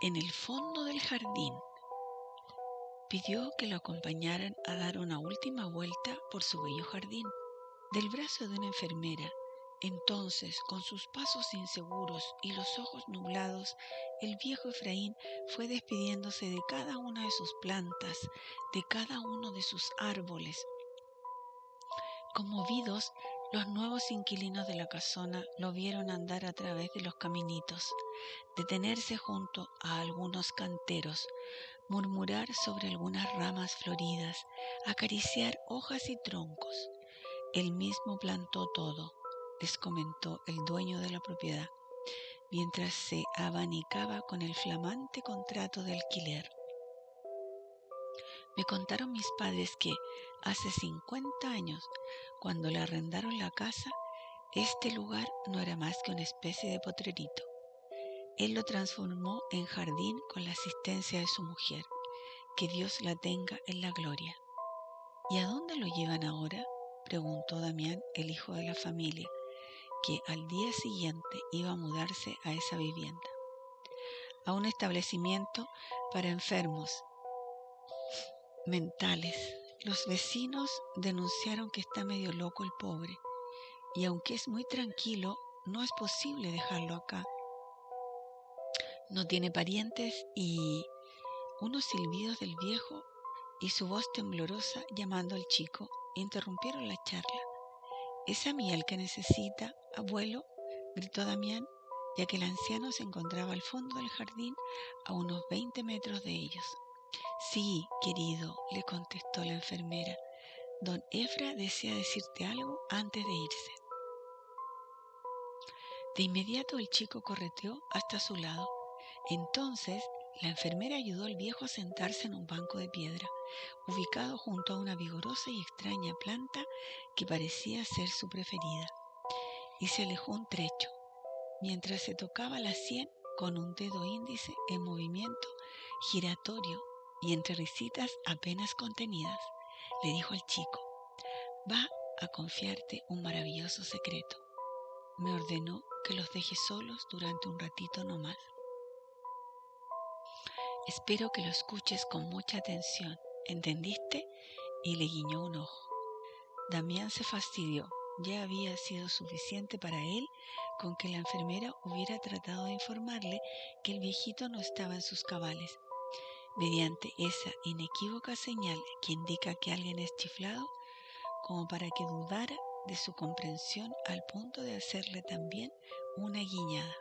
en el fondo del jardín. Pidió que lo acompañaran a dar una última vuelta por su bello jardín, del brazo de una enfermera. Entonces, con sus pasos inseguros y los ojos nublados, el viejo Efraín fue despidiéndose de cada una de sus plantas, de cada uno de sus árboles. Conmovidos, los nuevos inquilinos de la casona lo vieron andar a través de los caminitos, detenerse junto a algunos canteros, murmurar sobre algunas ramas floridas, acariciar hojas y troncos. Él mismo plantó todo, les comentó el dueño de la propiedad, mientras se abanicaba con el flamante contrato de alquiler. Me contaron mis padres que hace 50 años, cuando le arrendaron la casa, este lugar no era más que una especie de potrerito. Él lo transformó en jardín con la asistencia de su mujer. Que Dios la tenga en la gloria. ¿Y a dónde lo llevan ahora?, preguntó Damián, el hijo de la familia, que al día siguiente iba a mudarse a esa vivienda. A un establecimiento para enfermos mentales. Los vecinos denunciaron que está medio loco el pobre, y aunque es muy tranquilo, no es posible dejarlo acá. No tiene parientes. Y unos silbidos del viejo y su voz temblorosa llamando al chico interrumpieron la charla. «¿Es a mí el que necesita, abuelo?», gritó Damián, ya que el anciano se encontraba al fondo del jardín a unos 20 metros de ellos. «Sí, querido», le contestó la enfermera. «Don Efra desea decirte algo antes de irse». De inmediato el chico correteó hasta su lado. Entonces la enfermera ayudó al viejo a sentarse en un banco de piedra, ubicado junto a una vigorosa y extraña planta que parecía ser su preferida, y se alejó un trecho, mientras se tocaba la sien con un dedo índice en movimiento giratorio y entre risitas apenas contenidas. Le dijo al chico: «Va a confiarte un maravilloso secreto. Me ordenó que los deje solos durante un ratito nomás. Espero que lo escuches con mucha atención, ¿entendiste?», y le guiñó un ojo. Damián se fastidió. Ya había sido suficiente para él con que la enfermera hubiera tratado de informarle que el viejito no estaba en sus cabales. Mediante esa inequívoca señal que indica que alguien es chiflado, como para que dudara de su comprensión al punto de hacerle también una guiñada.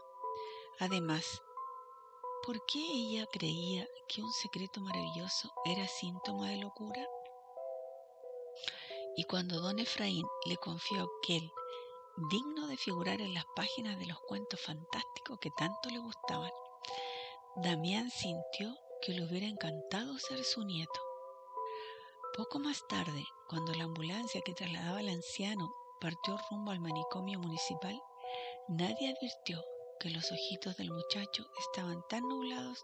Además, ¿por qué ella creía que un secreto maravilloso era síntoma de locura? Y cuando don Efraín le confió aquel digno de figurar en las páginas de los cuentos fantásticos que tanto le gustaban, Damián sintió que le hubiera encantado ser su nieto. Poco más tarde, cuando la ambulancia que trasladaba al anciano partió rumbo al manicomio municipal, nadie advirtió que los ojitos del muchacho estaban tan nublados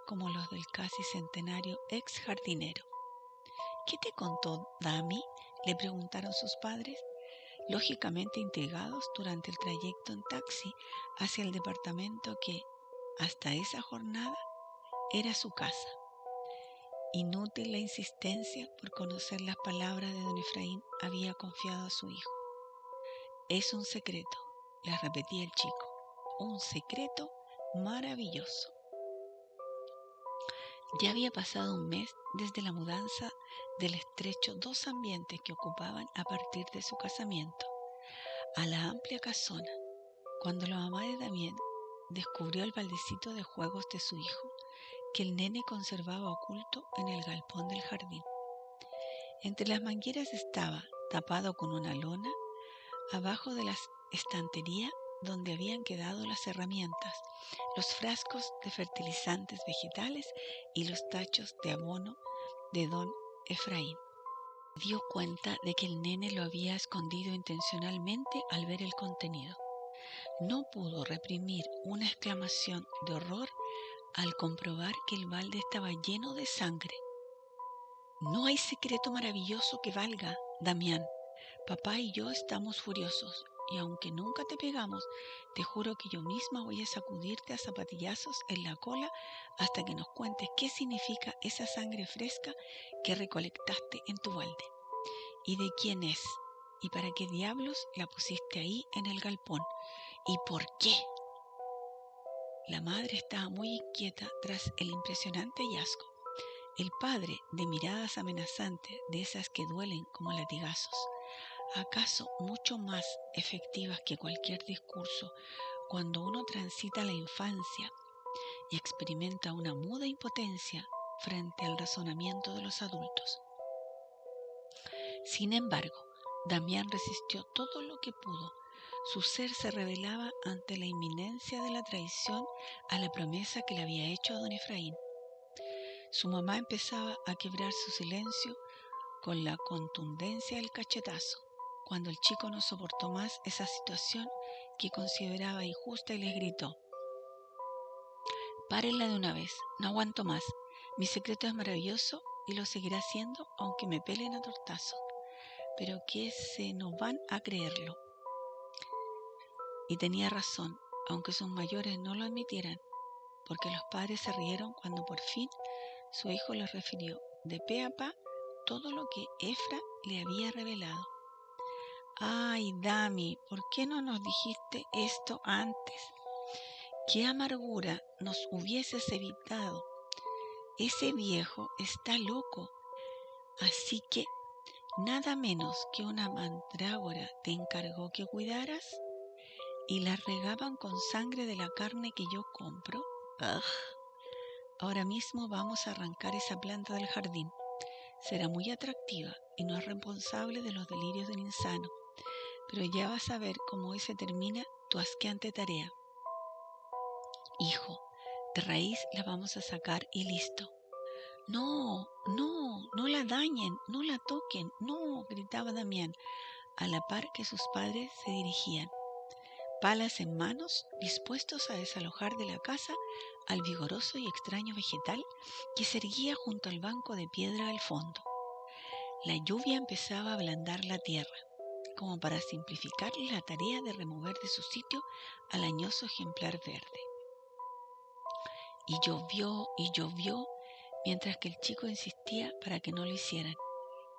como los del casi centenario ex jardinero. «¿Qué te contó Dami?», le preguntaron sus padres, lógicamente intrigados durante el trayecto en taxi hacia el departamento que, hasta esa jornada, era su casa. Inútil la insistencia por conocer las palabras de don Efraín había confiado a su hijo. «Es un secreto», le repetía el chico, «un secreto maravilloso». Ya había pasado un mes desde la mudanza del estrecho dos ambientes que ocupaban a partir de su casamiento a la amplia casona, cuando la mamá de Damián descubrió el baldecito de juegos de su hijo que el nene conservaba oculto en el galpón del jardín. Entre las mangueras estaba, tapado con una lona, abajo de la estantería donde habían quedado las herramientas, los frascos de fertilizantes vegetales y los tachos de abono de don Efraín. Se dio cuenta de que el nene lo había escondido intencionalmente al ver el contenido. No pudo reprimir una exclamación de horror al comprobar que el balde estaba lleno de sangre. «No hay secreto maravilloso que valga, Damián. Papá y yo estamos furiosos, y aunque nunca te pegamos, te juro que yo misma voy a sacudirte a zapatillazos en la cola hasta que nos cuentes qué significa esa sangre fresca que recolectaste en tu balde. ¿Y de quién es? ¿Y para qué diablos la pusiste ahí en el galpón? ¿Y por qué? La madre estaba muy inquieta tras el impresionante hallazgo. El padre, de miradas amenazantes, de esas que duelen como latigazos, acaso mucho más efectivas que cualquier discurso, cuando uno transita la infancia y experimenta una muda impotencia frente al razonamiento de los adultos. Sin embargo, Damián resistió todo lo que pudo. Su ser se rebelaba ante la inminencia de la traición a la promesa que le había hecho a don Efraín. Su mamá empezaba a quebrar su silencio con la contundencia del cachetazo, cuando el chico no soportó más esa situación que consideraba injusta y les gritó: «Párenla de una vez, no aguanto más. Mi secreto es maravilloso y lo seguirá siendo aunque me pelen a tortazo. Pero que se no van a creerlo». Y tenía razón, aunque sus mayores no lo admitieran, porque los padres se rieron cuando por fin su hijo les refirió de pe a pa todo lo que Efra le había revelado. «Ay, Dami, ¿por qué no nos dijiste esto antes? ¡Qué amargura nos hubieses evitado! Ese viejo está loco, así que nada menos que una mandrágora te encargó que cuidaras, y la regaban con sangre de la carne que yo compro. ¡Ugh! Ahora mismo vamos a arrancar esa planta del jardín. Será muy atractiva y no es responsable de los delirios del insano, pero ya vas a ver cómo hoy se termina tu asqueante tarea. Hijo, de raíz la vamos a sacar y listo». «No, no, no la dañen, no la toquen, no», gritaba Damián, a la par que sus padres se dirigían, palas en manos, dispuestos a desalojar de la casa al vigoroso y extraño vegetal que se erguía junto al banco de piedra al fondo. La lluvia empezaba a ablandar la tierra, como para simplificarle la tarea de remover de su sitio al añoso ejemplar verde. Y llovió, mientras que el chico insistía para que no lo hicieran,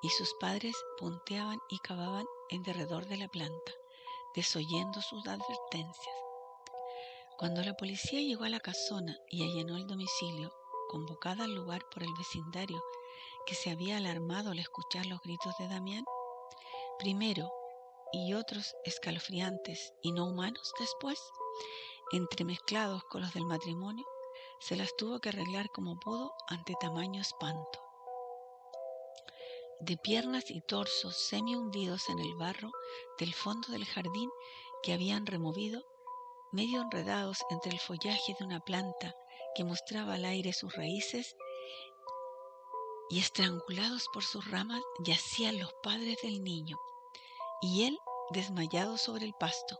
y sus padres punteaban y cavaban en derredor de la planta, desoyendo sus advertencias. Cuando la policía llegó a la casona y allanó el domicilio, convocada al lugar por el vecindario que se había alarmado al escuchar los gritos de Damián, primero, y otros escalofriantes y no humanos después, entremezclados con los del matrimonio, se las tuvo que arreglar como pudo ante tamaño espanto. De piernas y torsos semi hundidos en el barro del fondo del jardín que habían removido, medio enredados entre el follaje de una planta que mostraba al aire sus raíces, y estrangulados por sus ramas, yacían los padres del niño, y él desmayado sobre el pasto,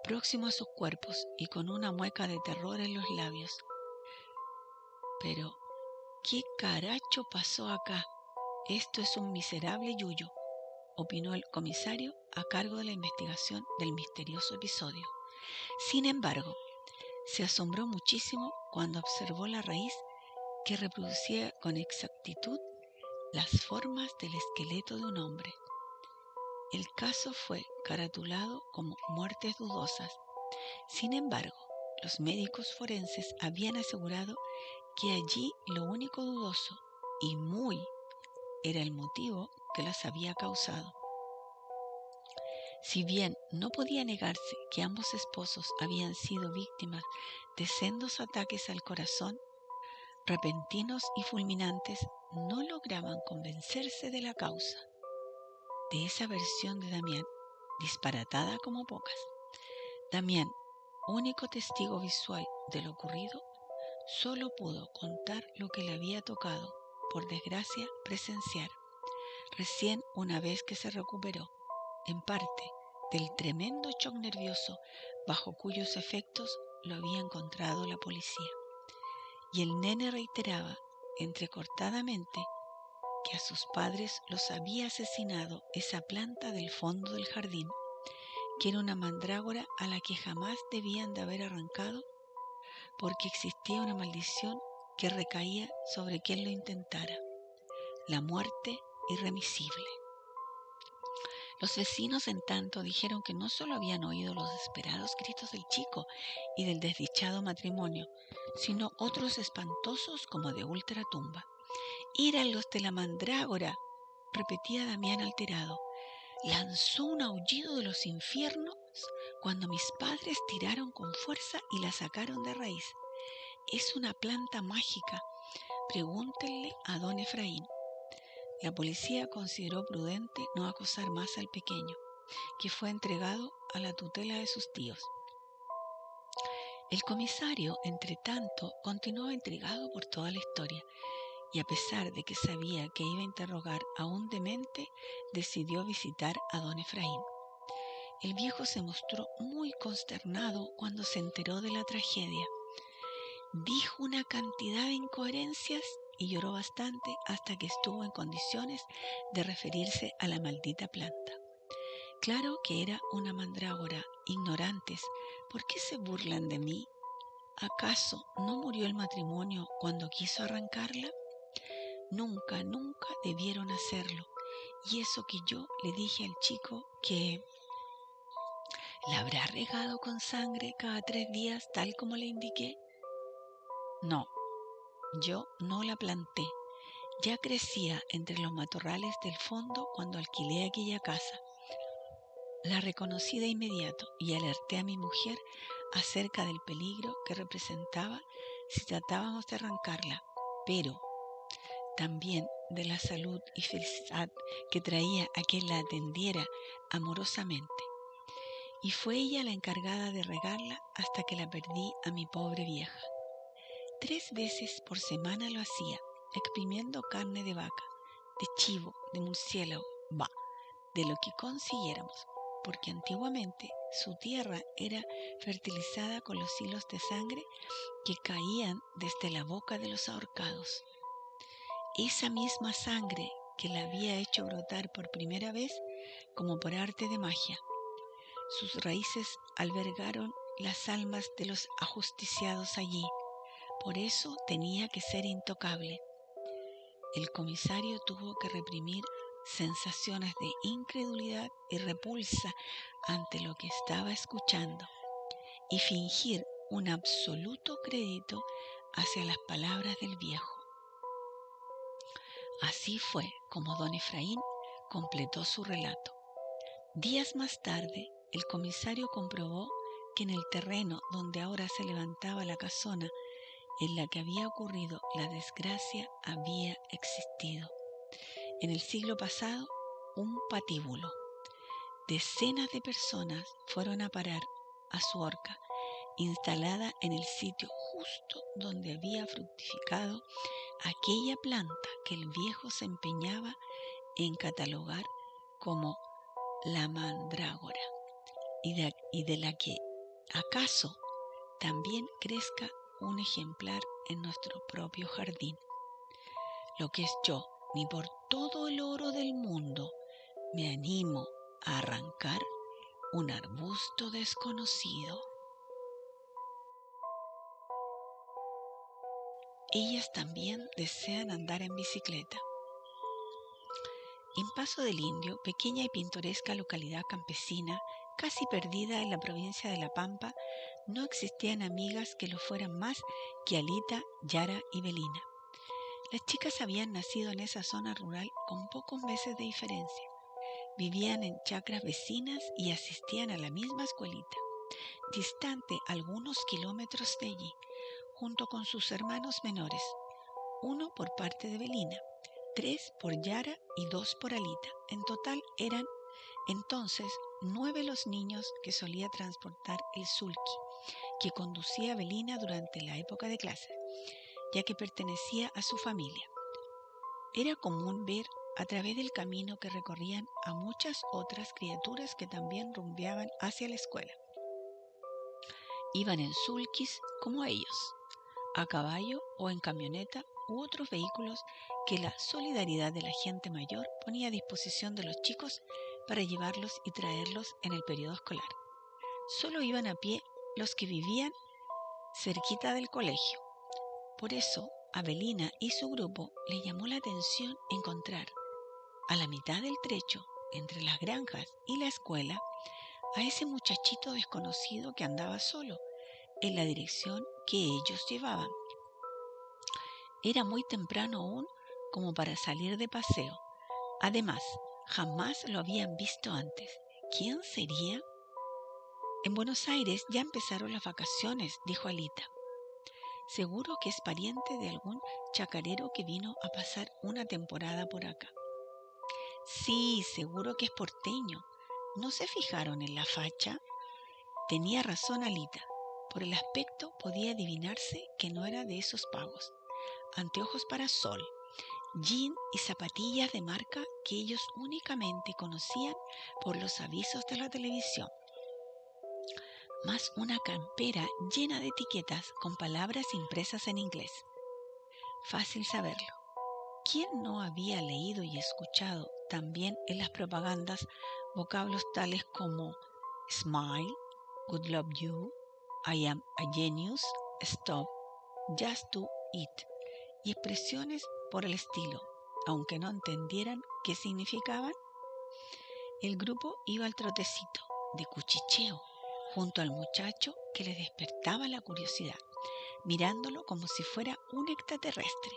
próximo a sus cuerpos y con una mueca de terror en los labios. «Pero, ¿qué caracho pasó acá? Esto es un miserable yullo», opinó el comisario a cargo de la investigación del misterioso episodio. Sin embargo, se asombró muchísimo cuando observó la raíz que reproducía con exactitud las formas del esqueleto de un hombre. El caso fue caratulado como muertes dudosas. Sin embargo, los médicos forenses habían asegurado que allí lo único dudoso, y muy, era el motivo que las había causado. Si bien no podía negarse que ambos esposos habían sido víctimas de sendos ataques al corazón, repentinos y fulminantes, no lograban convencerse de la causa de esa versión de Damián, disparatada como pocas. Damián, único testigo visual de lo ocurrido, solo pudo contar lo que le había tocado, por desgracia, presenciar, recién una vez que se recuperó, en parte, del tremendo shock nervioso bajo cuyos efectos lo había encontrado la policía. Y el nene reiteraba, entrecortadamente, que a sus padres los había asesinado esa planta del fondo del jardín, que era una mandrágora a la que jamás debían de haber arrancado, porque existía una maldición que recaía sobre quien lo intentara, la muerte irremisible. Los vecinos, en tanto, dijeron que no solo habían oído los desesperados gritos del chico y del desdichado matrimonio, sino otros espantosos como de ultratumba. «Eran los de la mandrágora», repetía Damián alterado. «Lanzó un aullido de los infiernos cuando mis padres tiraron con fuerza y la sacaron de raíz. Es una planta mágica. Pregúntenle a don Efraín». La policía consideró prudente no acosar más al pequeño, que fue entregado a la tutela de sus tíos. El comisario, entre tanto, continuaba intrigado por toda la historia, y a pesar de que sabía que iba a interrogar a un demente, decidió visitar a don Efraín. El viejo se mostró muy consternado cuando se enteró de la tragedia. Dijo una cantidad de incoherencias y lloró bastante hasta que estuvo en condiciones de referirse a la maldita planta. Claro que era una mandrágora. Ignorantes, ¿por qué se burlan de mí? ¿Acaso no murió el matrimonio cuando quiso arrancarla? Nunca, nunca debieron hacerlo. Y eso que yo le dije al chico que ¿la habrá regado con sangre cada 3 días tal como le indiqué? No, yo no la planté. Ya crecía entre los matorrales del fondo cuando alquilé aquella casa. La reconocí de inmediato y alerté a mi mujer acerca del peligro que representaba si tratábamos de arrancarla, pero también de la salud y felicidad que traía a quien la atendiera amorosamente. Y fue ella la encargada de regarla hasta que la perdí a mi pobre vieja. 3 veces por semana lo hacía, exprimiendo carne de vaca, de chivo, de murciélago, de lo que consiguiéramos, porque antiguamente su tierra era fertilizada con los hilos de sangre que caían desde la boca de los ahorcados. Esa misma sangre que la había hecho brotar por primera vez como por arte de magia. Sus raíces albergaron las almas de los ajusticiados allí. Por eso tenía que ser intocable. El comisario tuvo que reprimir sensaciones de incredulidad y repulsa ante lo que estaba escuchando y fingir un absoluto crédito hacia las palabras del viejo. Así fue como don Efraín completó su relato. Días más tarde, el comisario comprobó que en el terreno donde ahora se levantaba la casona en la que había ocurrido la desgracia había existido, en el siglo pasado, un patíbulo. Decenas de personas fueron a parar a su horca, instalada en el sitio justo donde había fructificado aquella planta que el viejo se empeñaba en catalogar como la mandrágora, y de la que acaso también crezca un ejemplar en nuestro propio jardín. Lo que es yo, ni por todo el oro del mundo me animo a arrancar un arbusto desconocido. Ellas también desean andar en bicicleta. En Paso del Indio, pequeña y pintoresca localidad campesina, casi perdida en la provincia de La Pampa, no existían amigas que lo fueran más que Alita, Yara y Belina. Las chicas habían nacido en esa zona rural con pocos meses de diferencia. Vivían en chacras vecinas y asistían a la misma escuelita, distante algunos kilómetros de allí, junto con sus hermanos menores, 1 por parte de Belina, 3 por Yara y 2 por Alita. En total eran entonces 9 los niños que solía transportar el sulky, que conducía Belina durante la época de clases, ya que pertenecía a su familia. Era común ver a través del camino que recorrían a muchas otras criaturas que también rumbeaban hacia la escuela. Iban en sulkis como ellos, a caballo o en camioneta u otros vehículos que la solidaridad de la gente mayor ponía a disposición de los chicos para llevarlos y traerlos en el periodo escolar. Solo iban a pie los que vivían cerquita del colegio. Por eso, a Belina y su grupo le llamó la atención encontrar, a la mitad del trecho, entre las granjas y la escuela, a ese muchachito desconocido que andaba solo, en la dirección que ellos llevaban. Era muy temprano aún como para salir de paseo. Además, jamás lo habían visto antes. ¿Quién sería? En Buenos Aires ya empezaron las vacaciones, dijo Alita. Seguro que es pariente de algún chacarero que vino a pasar una temporada por acá. Sí, seguro que es porteño. ¿No se fijaron en la facha? Tenía razón Alita. Por el aspecto podía adivinarse que no era de esos pagos. Anteojos para sol, jean y zapatillas de marca que ellos únicamente conocían por los avisos de la televisión, más una campera llena de etiquetas con palabras impresas en inglés. Fácil saberlo. ¿Quién no había leído y escuchado también en las propagandas vocablos tales como smile, good love you, I am a genius, stop, just do it, y expresiones por el estilo, aunque no entendieran qué significaban? El grupo iba al trotecito, de cuchicheo, junto al muchacho que les despertaba la curiosidad, mirándolo como si fuera un extraterrestre.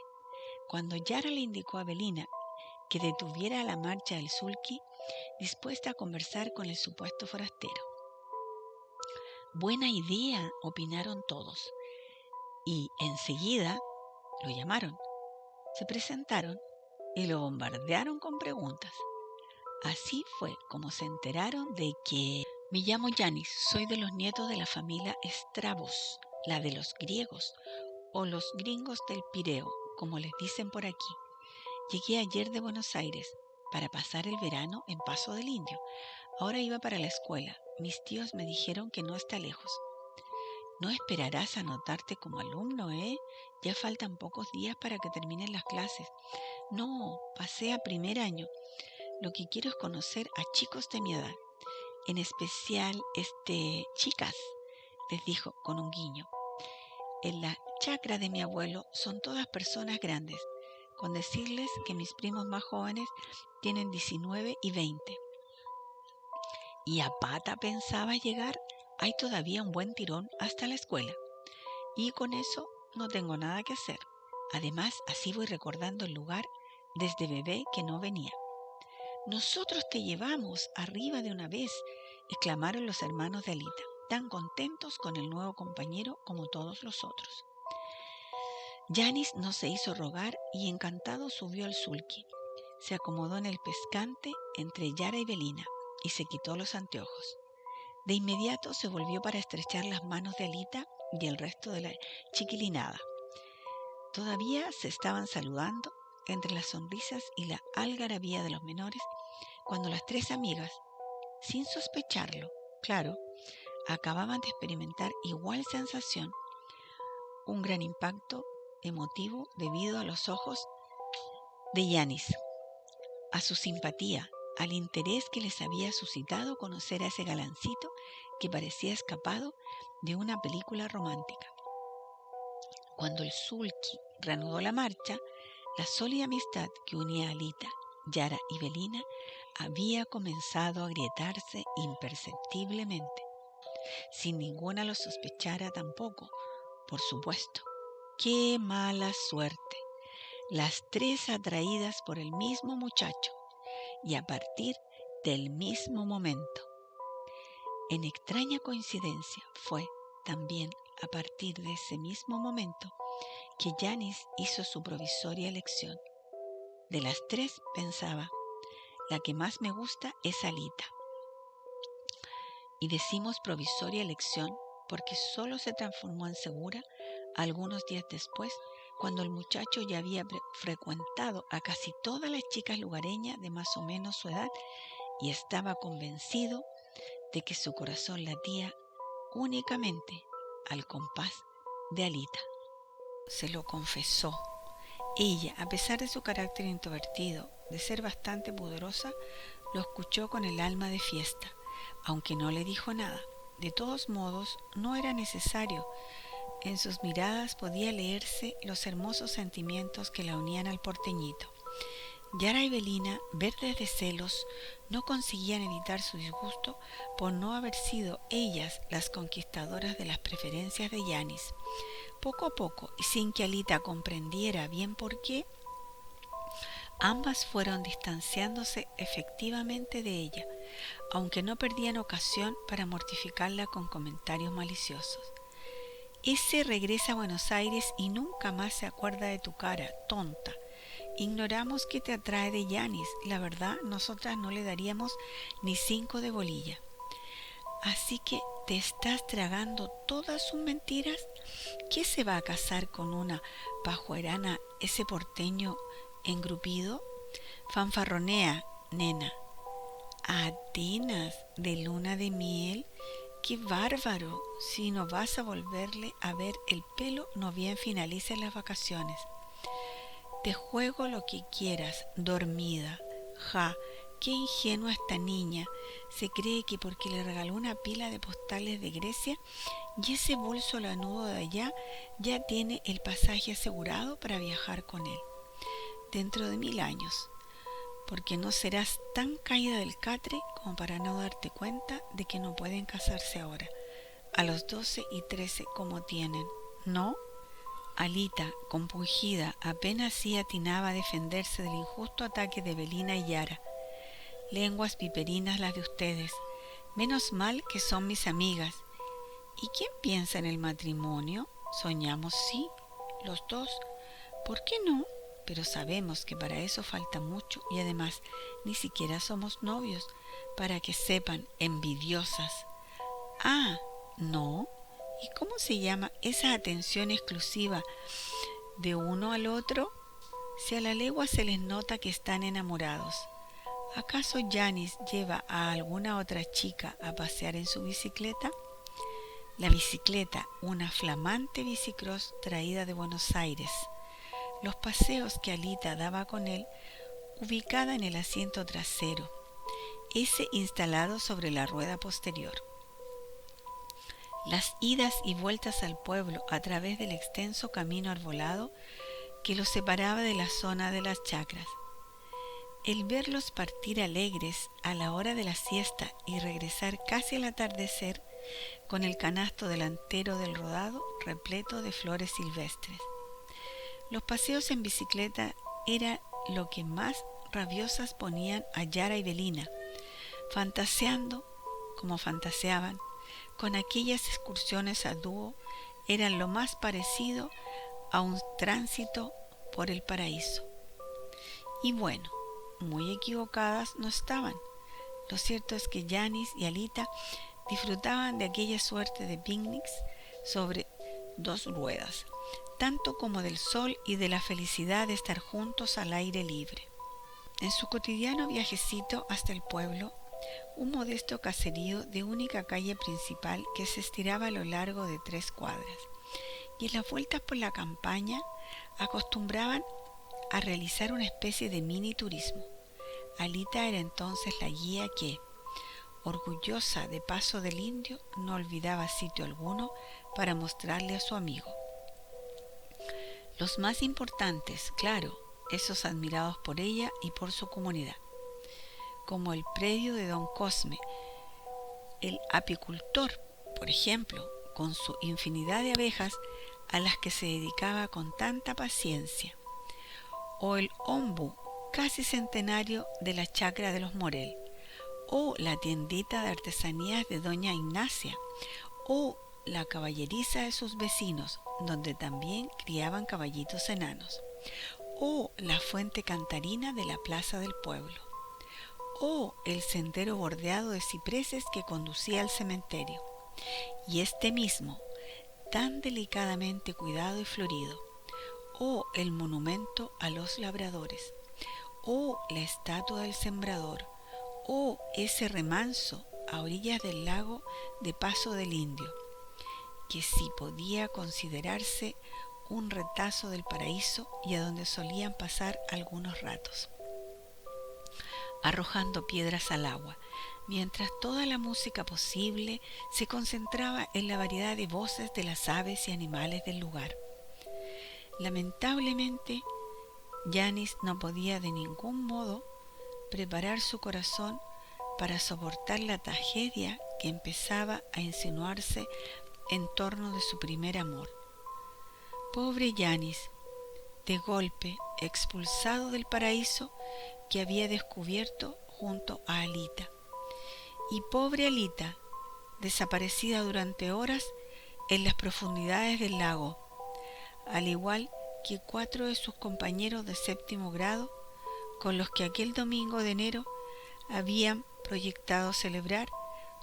Cuando Yara le indicó a Belina que detuviera la marcha del sulky, dispuesta a conversar con el supuesto forastero. Buena idea, opinaron todos, y enseguida lo llamaron. Se presentaron y lo bombardearon con preguntas. Así fue como se enteraron de que me llamo Yanis, soy de los nietos de la familia Stravos, la de los griegos, o los gringos del Pireo, como les dicen por aquí. Llegué ayer de Buenos Aires para pasar el verano en Paso del Indio. Ahora iba para la escuela. Mis tíos me dijeron que no está lejos. No esperarás anotarte como alumno, ¿eh? Ya faltan pocos días para que terminen las clases. No, pasé a primer año. Lo que quiero es conocer a chicos de mi edad. En especial, chicas, les dijo con un guiño. En la chacra de mi abuelo son todas personas grandes, con decirles que mis primos más jóvenes tienen 19 y 20. Y a pata pensaba llegar, hay todavía un buen tirón hasta la escuela. Y con eso no tengo nada que hacer. Además, así voy recordando el lugar desde bebé que no venía. Nosotros te llevamos arriba de una vez, exclamaron los hermanos de Alita, tan contentos con el nuevo compañero como todos los otros. Yanis no se hizo rogar y encantado subió al sulky. Se acomodó en el pescante entre Yara y Belina y se quitó los anteojos. De inmediato se volvió para estrechar las manos de Alita y el resto de la chiquilinada. Todavía se estaban saludando entre las sonrisas y la algarabía de los menores cuando las tres amigas, sin sospecharlo, claro, acababan de experimentar igual sensación, un gran impacto emotivo debido a los ojos de Yanis, a su simpatía, al interés que les había suscitado conocer a ese galancito que parecía escapado de una película romántica. Cuando el sulky reanudó la marcha, la sólida amistad que unía a Alita, Yara y Belina había comenzado a agrietarse imperceptiblemente, sin ninguna lo sospechara tampoco, por supuesto. ¡Qué mala suerte! Las tres atraídas por el mismo muchacho y a partir del mismo momento. En extraña coincidencia fue también a partir de ese mismo momento que Yanis hizo su provisoria elección. De las tres, pensaba, la que más me gusta es Alita. Y decimos provisoria elección porque solo se transformó en segura algunos días después, cuando el muchacho ya había frecuentado a casi todas las chicas lugareñas de más o menos su edad y estaba convencido de que su corazón latía únicamente al compás de Alita. Se lo confesó. Ella, a pesar de su carácter introvertido, de ser bastante pudorosa, lo escuchó con el alma de fiesta, aunque no le dijo nada. De todos modos, no era necesario. En sus miradas podía leerse los hermosos sentimientos que la unían al porteñito. Yara y Belina, verdes de celos, no conseguían evitar su disgusto por no haber sido ellas las conquistadoras de las preferencias de Yanis. Poco a poco, y sin que Alita comprendiera bien por qué, ambas fueron distanciándose efectivamente de ella, aunque no perdían ocasión para mortificarla con comentarios maliciosos. Ese regresa a Buenos Aires y nunca más se acuerda de tu cara, tonta. Ignoramos qué te atrae de Yanis. La verdad, nosotras no le daríamos ni 5 de bolilla. Así que te estás tragando todas sus mentiras. ¿Qué se va a casar con una pajuerana ese porteño engrupido? Fanfarronea, nena. Atenas de luna de miel. ¡Qué bárbaro! Si no vas a volverle a ver el pelo, no bien finalicen las vacaciones. Te juego lo que quieras, dormida. Ja, qué ingenua esta niña. Se cree que porque le regaló una pila de postales de Grecia y ese bolso lanudo de allá, ya tiene el pasaje asegurado para viajar con él. Dentro de 1000 años. Porque no serás tan caída del catre como para no darte cuenta de que no pueden casarse ahora, a los 12 y 13 como tienen, ¿no? Alita, compungida, apenas sí atinaba a defenderse del injusto ataque de Belina y Yara. Lenguas viperinas las de ustedes. Menos mal que son mis amigas. ¿Y quién piensa en el matrimonio? Soñamos, sí, los dos. ¿Por qué no? Pero sabemos que para eso falta mucho y además ni siquiera somos novios, para que sepan, envidiosas. Ah, ¿no? ¿Y cómo se llama esa atención exclusiva de uno al otro? Si a la legua se les nota que están enamorados. ¿Acaso Yanis lleva a alguna otra chica a pasear en su bicicleta? La bicicleta, una flamante bicicross traída de Buenos Aires. Los paseos que Alita daba con él, ubicada en el asiento trasero, ese instalado sobre la rueda posterior. Las idas y vueltas al pueblo a través del extenso camino arbolado que los separaba de la zona de las chacras. El verlos partir alegres a la hora de la siesta y regresar casi al atardecer con el canasto delantero del rodado repleto de flores silvestres. Los paseos en bicicleta era lo que más rabiosas ponían a Yara y Belina, fantaseando, como fantaseaban, con aquellas excursiones a dúo, eran lo más parecido a un tránsito por el paraíso. Y bueno, muy equivocadas no estaban. Lo cierto es que Yanis y Alita disfrutaban de aquella suerte de picnics sobre 2 ruedas, tanto como del sol y de la felicidad de estar juntos al aire libre. En su cotidiano viajecito hasta el pueblo, un modesto caserío de única calle principal que se estiraba a lo largo de 3 cuadras, y en las vueltas por la campaña acostumbraban a realizar una especie de mini turismo. Alita era entonces la guía que, orgullosa de paso del indio, no olvidaba sitio alguno para mostrarle a su amigo. Los más importantes, claro, esos admirados por ella y por su comunidad, como el predio de don Cosme, el apicultor, por ejemplo, con su infinidad de abejas a las que se dedicaba con tanta paciencia, o el ombú casi centenario de la chacra de los Morel, o la tiendita de artesanías de doña Ignacia, o la caballeriza de sus vecinos, donde también criaban caballitos enanos, o la fuente cantarina de la plaza del pueblo, o el sendero bordeado de cipreses que conducía al cementerio, y este mismo, tan delicadamente cuidado y florido, o el monumento a los labradores, o la estatua del sembrador, o ese remanso a orillas del lago de Paso del Indio, que sí podía considerarse un retazo del paraíso y a donde solían pasar algunos ratos. arrojando piedras al agua, mientras toda la música posible se concentraba en la variedad de voces de las aves y animales del lugar. Lamentablemente, Janis no podía de ningún modo preparar su corazón para soportar la tragedia que empezaba a insinuarse en torno de su primer amor. Pobre Janis, de golpe expulsado del paraíso que había descubierto junto a Alita. Y pobre Alita, desaparecida durante horas en las profundidades del lago, al igual que 4 de sus compañeros de séptimo grado, con los que aquel domingo de enero habían proyectado celebrar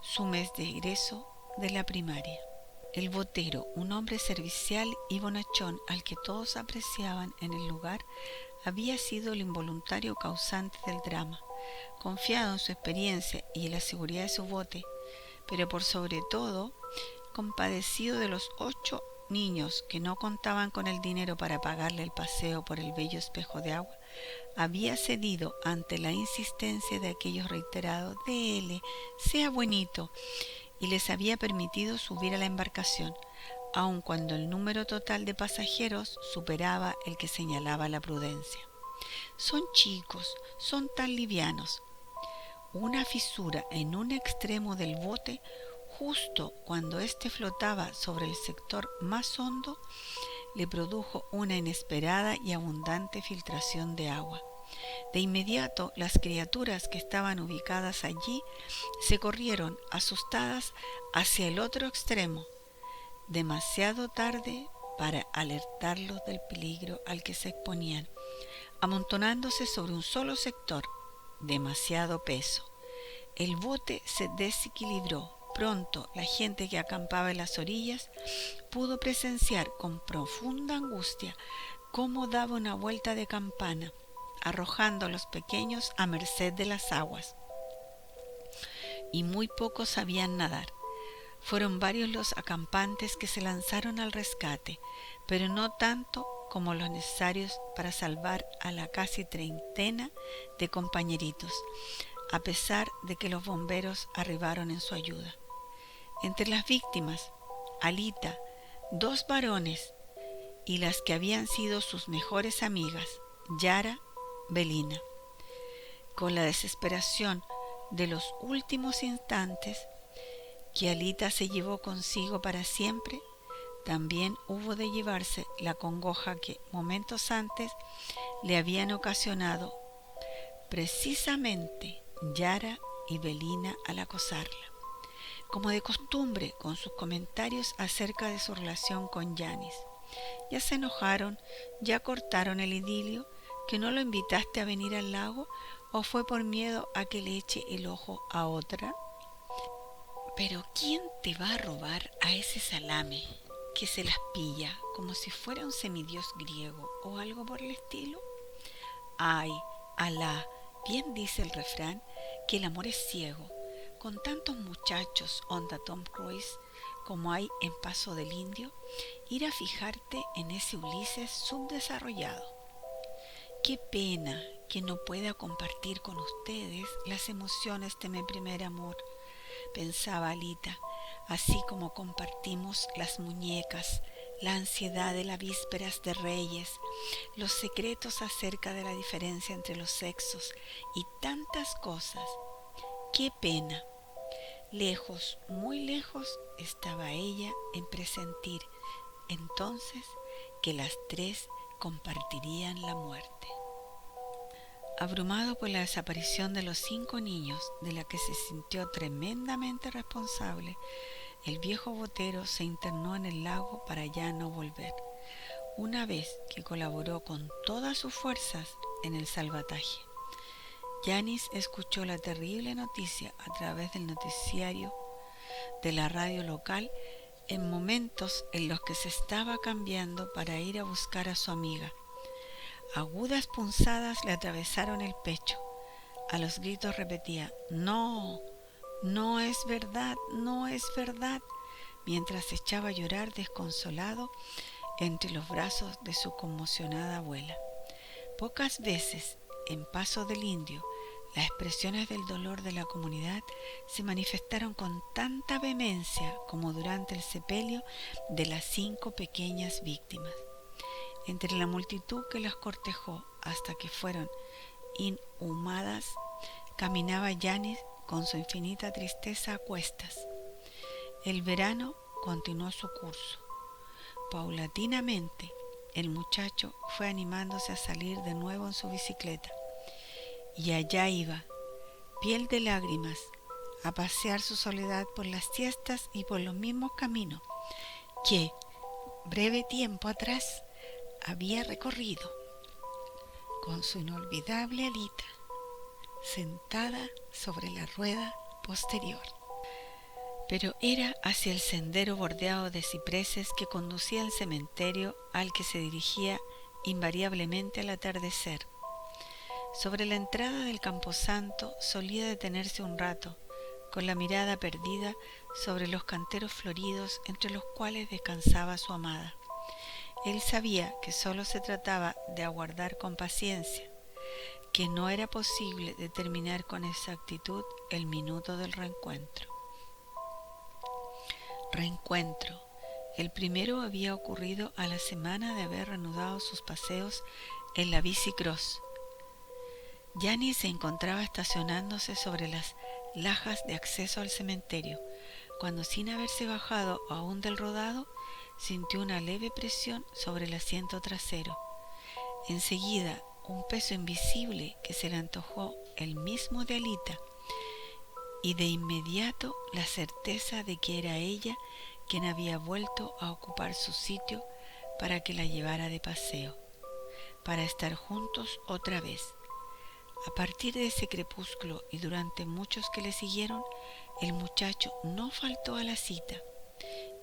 su mes de egreso de la primaria. El botero, un hombre servicial y bonachón al que todos apreciaban en el lugar, había sido el involuntario causante del drama, confiado en su experiencia y en la seguridad de su bote, pero por sobre todo compadecido de los 8 niños que no contaban con el dinero para pagarle el paseo por el bello espejo de agua, había cedido ante la insistencia de aquellos reiterados «Dele, sea buenito», y les había permitido subir a la embarcación, aun cuando el número total de pasajeros superaba el que señalaba la prudencia. Son chicos, son tan livianos. Una fisura en un extremo del bote, justo cuando éste flotaba sobre el sector más hondo, le produjo una inesperada y abundante filtración de agua. De inmediato, las criaturas que estaban ubicadas allí se corrieron, asustadas, hacia el otro extremo, demasiado tarde para alertarlos del peligro al que se exponían, amontonándose sobre un solo sector, demasiado peso. El bote se desequilibró. Pronto, la gente que acampaba en las orillas pudo presenciar con profunda angustia cómo daba una vuelta de campana, arrojando a los pequeños a merced de las aguas. Y muy pocos sabían nadar. Fueron varios los acampantes que se lanzaron al rescate, pero no tanto como los necesarios para salvar a la casi treintena de compañeritos, a pesar de que los bomberos arribaron en su ayuda. Entre las víctimas, Alita, 2 varones y las que habían sido sus mejores amigas, Yara, Belina. Con la desesperación de los últimos instantes que Alita se llevó consigo para siempre, también hubo de llevarse la congoja que momentos antes le habían ocasionado precisamente Yara y Belina al acosarla, como de costumbre con sus comentarios acerca de su relación con Janis. Ya se enojaron, ya cortaron el idilio. ¿Que no lo invitaste a venir al lago o fue por miedo a que le eche el ojo a otra? Pero ¿quién te va a robar a ese salame que se las pilla como si fuera un semidios griego o algo por el estilo? Ay, Alá, bien dice el refrán que el amor es ciego. Con tantos muchachos, onda Tom Cruise, como hay en Paso del Indio, ir a fijarte en ese Ulises subdesarrollado. Qué pena que no pueda compartir con ustedes las emociones de mi primer amor, pensaba Alita, así como compartimos las muñecas, la ansiedad de las vísperas de Reyes, los secretos acerca de la diferencia entre los sexos y tantas cosas. Qué pena. Lejos, muy lejos, estaba ella en presentir entonces que las 3 compartirían la muerte. Abrumado por la desaparición de los 5 niños, de la que se sintió tremendamente responsable, el viejo botero se internó en el lago para ya no volver, una vez que colaboró con todas sus fuerzas en el salvataje. Janis escuchó la terrible noticia a través del noticiario de la radio local en momentos en los que se estaba cambiando para ir a buscar a su amiga. Agudas punzadas le atravesaron el pecho. A los gritos repetía «No, no es verdad, no es verdad», mientras se echaba a llorar desconsolado entre los brazos de su conmocionada abuela. Pocas veces, en Paso del Indio, Las expresiones del dolor de la comunidad se manifestaron con tanta vehemencia como durante el sepelio de las 5 pequeñas víctimas. Entre la multitud que las cortejó hasta que fueron inhumadas, caminaba Janis con su infinita tristeza a cuestas. El verano continuó su curso. Paulatinamente, el muchacho fue animándose a salir de nuevo en su bicicleta. Y allá iba, piel de lágrimas, a pasear su soledad por las siestas y por los mismos caminos que, breve tiempo atrás, había recorrido, con su inolvidable Alita, sentada sobre la rueda posterior. Pero era hacia el sendero bordeado de cipreses que conducía al cementerio al que se dirigía invariablemente al atardecer. Sobre la entrada del camposanto solía detenerse un rato, con la mirada perdida sobre los canteros floridos entre los cuales descansaba su amada. Él sabía que solo se trataba de aguardar con paciencia, que no era posible determinar con exactitud el minuto del reencuentro. Reencuentro. El primero había ocurrido a la semana de haber reanudado sus paseos en la bicicross. Janis se encontraba estacionándose sobre las lajas de acceso al cementerio, cuando, sin haberse bajado aún del rodado, sintió una leve presión sobre el asiento trasero. Enseguida, un peso invisible que se le antojó el mismo de Alita, y de inmediato la certeza de que era ella quien había vuelto a ocupar su sitio para que la llevara de paseo, para estar juntos otra vez. A partir de ese crepúsculo y durante muchos que le siguieron, el muchacho no faltó a la cita.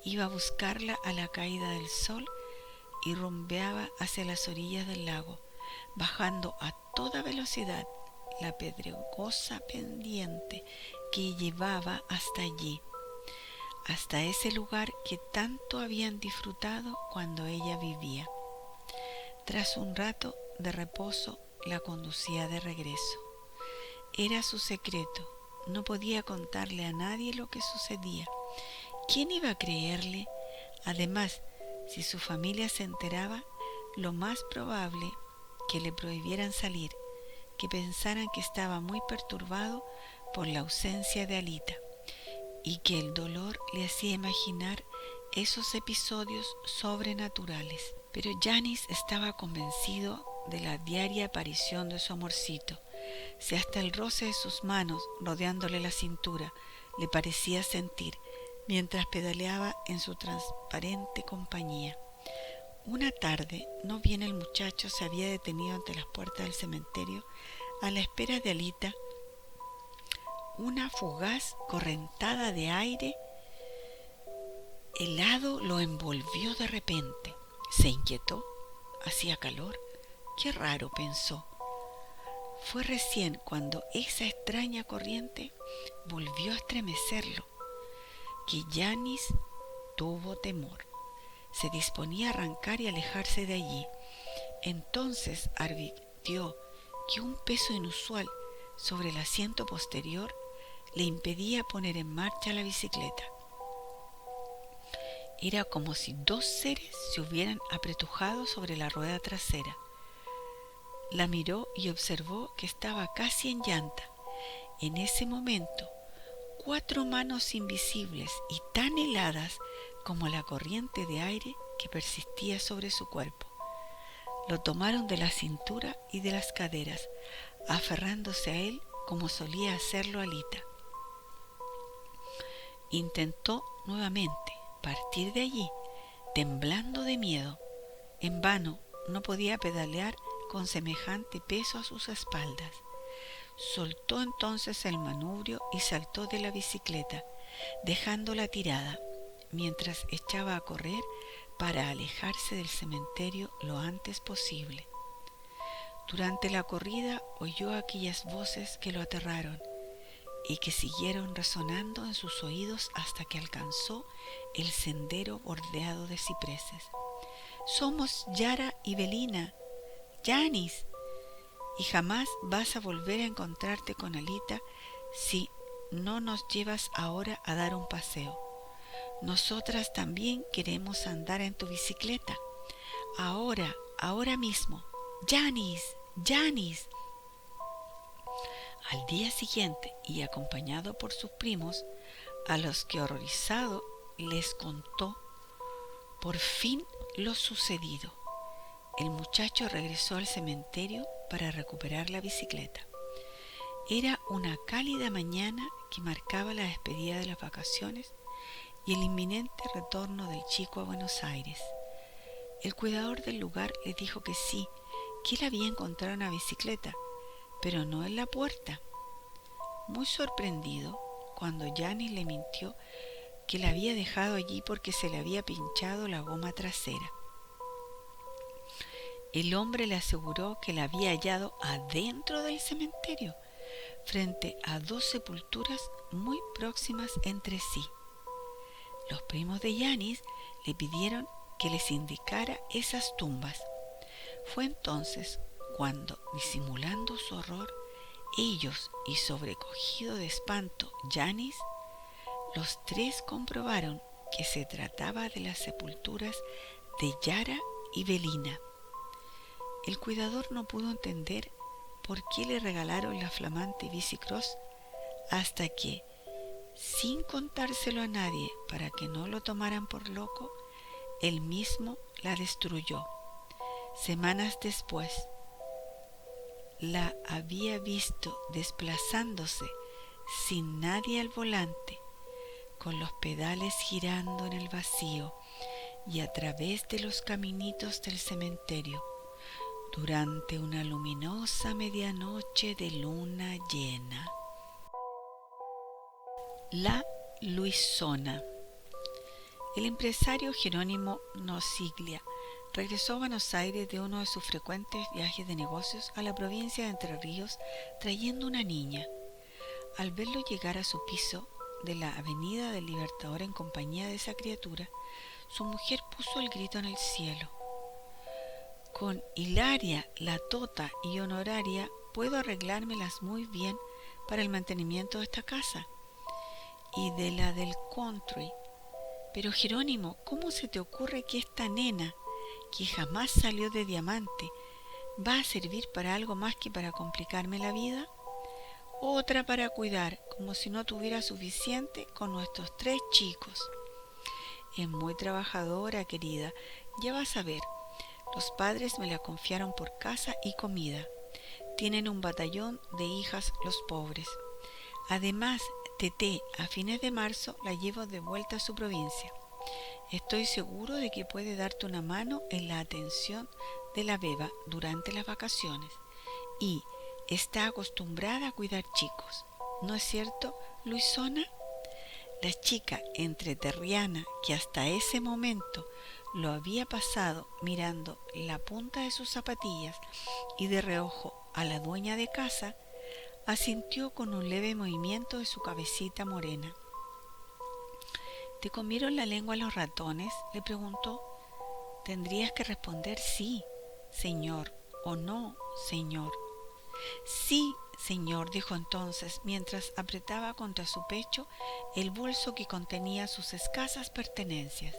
Iba a buscarla a la caída del sol y rumbeaba hacia las orillas del lago, bajando a toda velocidad la pedregosa pendiente que llevaba hasta allí, hasta ese lugar que tanto habían disfrutado cuando ella vivía. Tras un rato de reposo, la conducía de regreso. Era su secreto, no podía contarle a nadie lo que sucedía. ¿Quién iba a creerle? Además, si su familia se enteraba, lo más probable que le prohibieran salir, que pensaran que estaba muy perturbado por la ausencia de Alita, y que el dolor le hacía imaginar esos episodios sobrenaturales. Pero Janis estaba convencido de la diaria aparición de su amorcito. Si hasta el roce de sus manos rodeándole la cintura le parecía sentir mientras pedaleaba en su transparente compañía. Una tarde, no bien el muchacho se había detenido ante las puertas del cementerio a la espera de Alita, una fugaz correntada de aire helado lo envolvió de repente. Se inquietó. Hacía calor. Qué raro, pensó. Fue recién cuando esa extraña corriente volvió a estremecerlo que Janis tuvo temor. Se disponía a arrancar y alejarse de allí. Entonces advirtió que un peso inusual sobre el asiento posterior le impedía poner en marcha la bicicleta. Era como si 2 seres se hubieran apretujado sobre la rueda trasera. La miró y observó que estaba casi en llanta. En ese momento, 4 manos invisibles y tan heladas como la corriente de aire que persistía sobre su cuerpo lo tomaron de la cintura y de las caderas, aferrándose a él como solía hacerlo Alita. Intentó nuevamente partir de allí, temblando de miedo. En vano, no podía pedalear con semejante peso a sus espaldas. Soltó entonces el manubrio y saltó de la bicicleta, dejándola tirada, mientras echaba a correr para alejarse del cementerio lo antes posible. Durante la corrida oyó aquellas voces que lo aterraron y que siguieron resonando en sus oídos hasta que alcanzó el sendero bordeado de cipreses. «Somos Yara y Belina. Janis». y jamás vas a volver a encontrarte con Alita si no nos llevas ahora a dar un paseo. Nosotras también queremos andar en tu bicicleta. Ahora, ahora mismo. Janice, Janice. Al día siguiente, y acompañado por sus primos, a los que horrorizado les contó por fin lo sucedido. El muchacho regresó al cementerio para recuperar la bicicleta. Era una cálida mañana que marcaba la despedida de las vacaciones y el inminente retorno del chico a Buenos Aires. El cuidador del lugar le dijo que sí, que él había encontrado una bicicleta, pero no en la puerta. Muy sorprendido, cuando Janice le mintió que la había dejado allí porque se le había pinchado la goma trasera. El hombre le aseguró que la había hallado adentro del cementerio, frente a 2 sepulturas muy próximas entre sí. Los primos de Janice le pidieron que les indicara esas tumbas. Fue entonces cuando, disimulando su horror, ellos y sobrecogido de espanto Janice, los 3 comprobaron que se trataba de las sepulturas de Yara y Belina. El cuidador no pudo entender por qué le regalaron la flamante bicicross hasta que, sin contárselo a nadie para que no lo tomaran por loco, él mismo la destruyó. Semanas después, la había visto desplazándose sin nadie al volante, con los pedales girando en el vacío y a través de los caminitos del cementerio, durante una luminosa medianoche de luna llena. La Luisona. El empresario Jerónimo Nosiglia regresó a Buenos Aires de uno de sus frecuentes viajes de negocios a la provincia de Entre Ríos trayendo una niña. Al verlo llegar a su piso de la Avenida del Libertador en compañía de esa criatura, su mujer puso el grito en el cielo. Con Hilaria, la tota y honoraria puedo arreglármelas muy bien para el mantenimiento de esta casa y de la del country. Pero Jerónimo, ¿cómo se te ocurre que esta nena, que jamás salió de Diamante, va a servir para algo más que para complicarme la vida? Otra para cuidar, como si no tuviera suficiente con nuestros 3 chicos. Es muy trabajadora, querida, ya vas a ver. Los padres me la confiaron por casa y comida. Tienen un batallón de hijas los pobres. Además, Teté, a fines de marzo la llevo de vuelta a su provincia. Estoy seguro de que puede darte una mano en la atención de la beba durante las vacaciones y está acostumbrada a cuidar chicos. ¿No es cierto, Luisona? La chica entreterriana, que hasta ese momento lo había pasado mirando la punta de sus zapatillas y de reojo a la dueña de casa, asintió con un leve movimiento de su cabecita morena. ¿Te comieron la lengua los ratones?, le preguntó. Tendrías que responder sí, señor, o no, señor. Sí, señor, dijo entonces, mientras apretaba contra su pecho el bolso que contenía sus escasas pertenencias.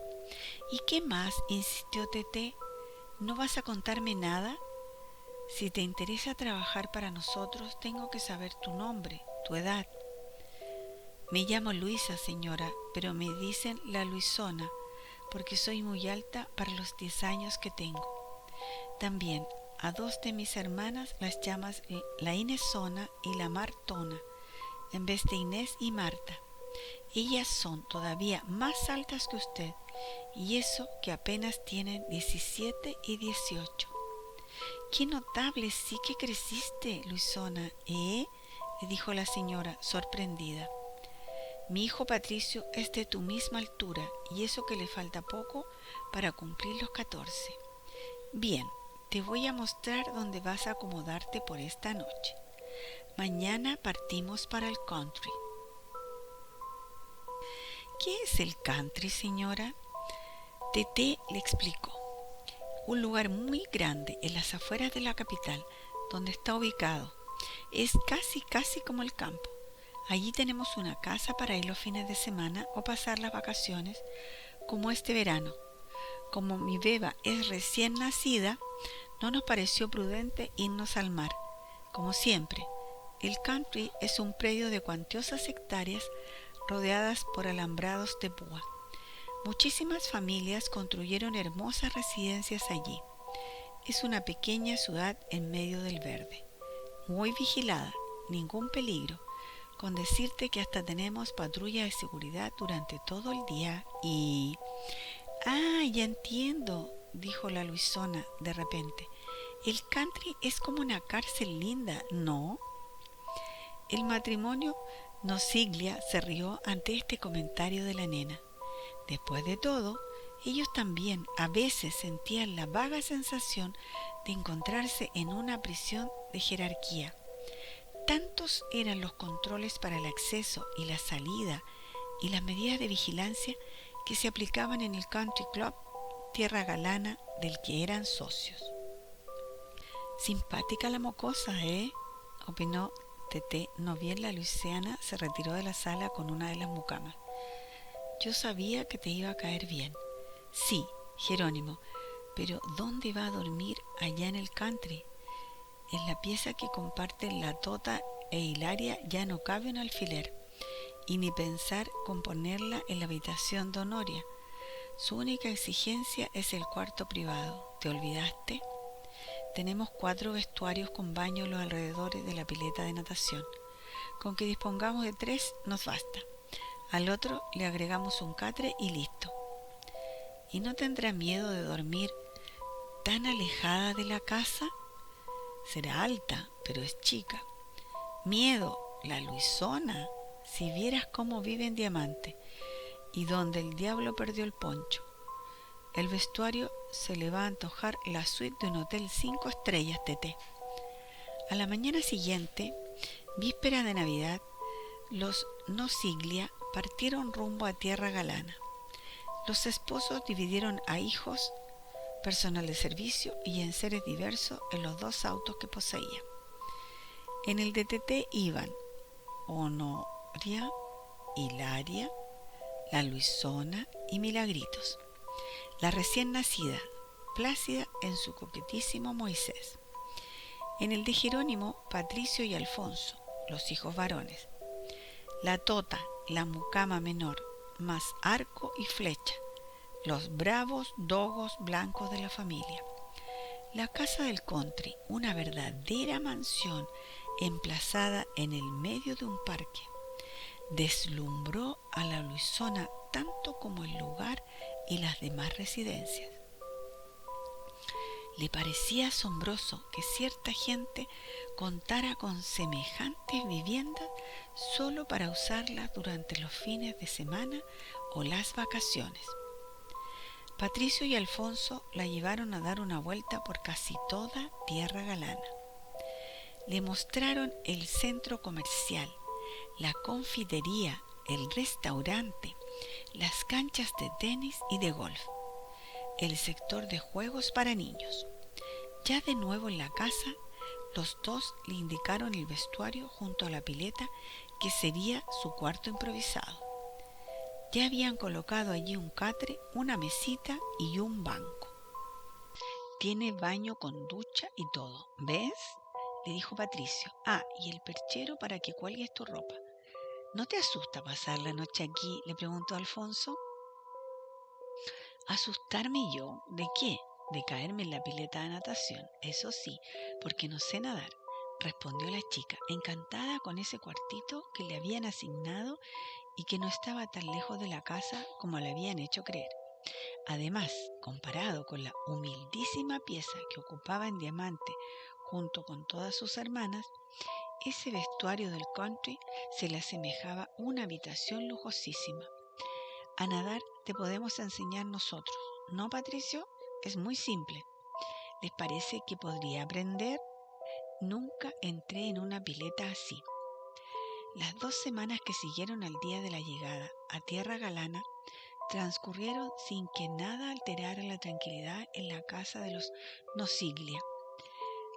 ¿Y qué más?, insistió Teté. ¿No vas a contarme nada? Si te interesa trabajar para nosotros, tengo que saber tu nombre, tu edad. Me llamo Luisa, señora, pero me dicen la Luisona, porque soy muy alta para los 10 años que tengo. También a 2 de mis hermanas las llamas la Inesona y la Martona, en vez de Inés y Marta. Ellas son todavía más altas que usted, y eso que apenas tienen 17 y 18. ¡Qué notable sí que creciste, Luisona! ¿Eh?, le dijo la señora, sorprendida. Mi hijo Patricio es de tu misma altura, y eso que le falta poco para cumplir los 14. Bien, te voy a mostrar dónde vas a acomodarte por esta noche. Mañana partimos para el country. ¿Qué es el country, señora? Teté le explicó. Un lugar muy grande en las afueras de la capital, donde está ubicado. Es casi como el campo. Allí tenemos una casa para ir los fines de semana o pasar las vacaciones, como este verano. Como mi beba es recién nacida, no nos pareció prudente irnos al mar. Como siempre, el country es un predio de cuantiosas hectáreas rodeadas por alambrados de púa. Muchísimas familias construyeron hermosas residencias allí. Es una pequeña ciudad en medio del verde. Muy vigilada, ningún peligro, con decirte que hasta tenemos patrulla de seguridad durante todo el día y... Ah, ya entiendo, dijo la Luisona de repente. El country es como una cárcel linda, ¿no? El matrimonio Nosiglia se rió ante este comentario de la nena. Después de todo, ellos también a veces sentían la vaga sensación de encontrarse en una prisión de jerarquía. Tantos eran los controles para el acceso y la salida y las medidas de vigilancia que se aplicaban en el Country Club Tierra Galana del que eran socios. Simpática la mocosa, opinó Teté, no bien la Luisiana se retiró de la sala con una de las mucamas. Yo sabía que te iba a caer bien. Sí, Jerónimo, pero ¿dónde va a dormir allá en el country? En la pieza que comparten la Tota e Hilaria ya no cabe un alfiler, y ni pensar con ponerla en la habitación de Honoria. Su única exigencia es el cuarto privado. ¿Te olvidaste? Tenemos 4 vestuarios con baño en los alrededores de la pileta de natación. Con que dispongamos de 3 nos basta. Al otro le agregamos un catre y listo. ¿Y no tendrá miedo de dormir tan alejada de la casa? Será alta, pero es chica. Miedo, la Luisona. Si vieras cómo vive en Diamante y donde el diablo perdió el poncho. El vestuario se le va a antojar la suite de un hotel 5 estrellas, Teté. A la mañana siguiente, víspera de Navidad, los Nosiglia partieron rumbo a Tierra Galana. Los esposos dividieron a hijos, personal de servicio y enseres diversos en los 2 autos que poseían. En el de Teté iban Honoria, Hilaria, la Luisona y Milagritos, la recién nacida, plácida en su coquetísimo Moisés. En el de Jerónimo, Patricio y Alfonso, los hijos varones. La Tota, la mucama menor, más arco y flecha, los bravos dogos blancos de la familia. La casa del country, una verdadera mansión emplazada en el medio de un parque, deslumbró a la Luisona tanto como el lugar y las demás residencias. Le parecía asombroso que cierta gente contara con semejantes viviendas solo para usarlas durante los fines de semana o las vacaciones. Patricio y Alfonso la llevaron a dar una vuelta por casi toda Tierra Galana. Le mostraron el centro comercial, la confitería, el restaurante, las canchas de tenis y de golf, el sector de juegos para niños. Ya de nuevo en la casa, los 2 le indicaron el vestuario junto a la pileta que sería su cuarto improvisado. Ya habían colocado allí un catre, una mesita y un banco. Tiene baño con ducha y todo, ¿ves?, le dijo Patricio. Ah, y el perchero para que cuelgues tu ropa. ¿No te asusta pasar la noche aquí?, le preguntó Alfonso. ¿Asustarme yo? ¿De qué? De caerme en la pileta de natación. Eso sí, porque no sé nadar, respondió la chica, encantada con ese cuartito que le habían asignado y que no estaba tan lejos de la casa como le habían hecho creer. Además, comparado con la humildísima pieza que ocupaba en Diamante junto con todas sus hermanas, ese vestuario del country se le asemejaba una habitación lujosísima. A nadar te podemos enseñar nosotros, ¿no, Patricio? Es muy simple. ¿Les parece que podría aprender? Nunca entré en una pileta así. Las 2 semanas que siguieron al día de la llegada a Tierra Galana transcurrieron sin que nada alterara la tranquilidad en la casa de los Nosiglia.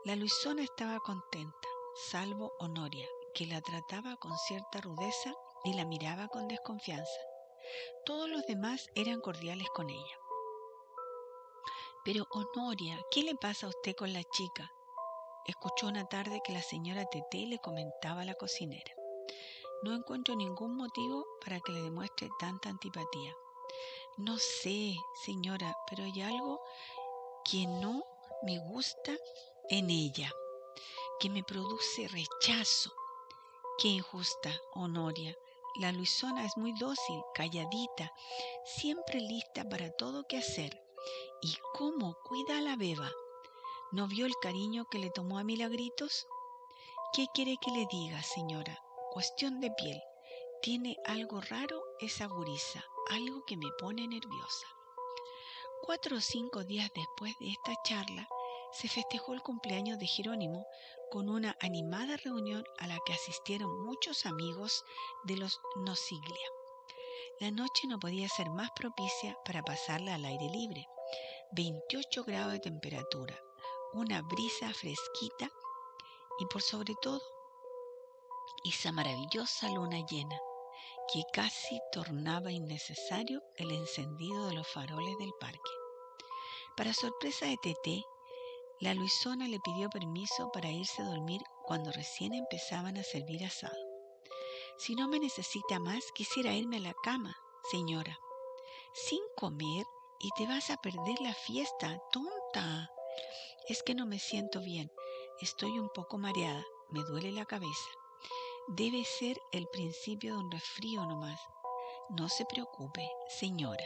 La Luisona estaba contenta, salvo Honoria, que la trataba con cierta rudeza y la miraba con desconfianza. Todos los demás eran cordiales con ella. Pero Honoria, ¿qué le pasa a usted con la chica?, escuchó una tarde que la señora Teté le comentaba a la cocinera. No encuentro ningún motivo para que le demuestre tanta antipatía. No sé, señora, pero hay algo que no me gusta en ella, que me produce rechazo. Qué injusta, Honoria. La Luisona es muy dócil, calladita, siempre lista para todo que hacer. ¿Y cómo cuida a la beba? ¿No vio el cariño que le tomó a Milagritos? ¿Qué quiere que le diga, señora? Cuestión de piel. Tiene algo raro esa gurisa, algo que me pone nerviosa. 4 o 5 días después de esta charla, se festejó el cumpleaños de Jerónimo con una animada reunión a la que asistieron muchos amigos de los Nosiglia. La noche no podía ser más propicia para pasarla al aire libre. 28 grados de temperatura, una brisa fresquita y por sobre todo esa maravillosa luna llena que casi tornaba innecesario el encendido de los faroles del parque. Para sorpresa de Teté, la Luisona le pidió permiso para irse a dormir cuando recién empezaban a servir asado. Si no me necesita más, quisiera irme a la cama, señora. Sin comer y te vas a perder la fiesta, tonta. Es que no me siento bien, estoy un poco mareada, me duele la cabeza. Debe ser el principio de un resfrío nomás. No se preocupe, señora.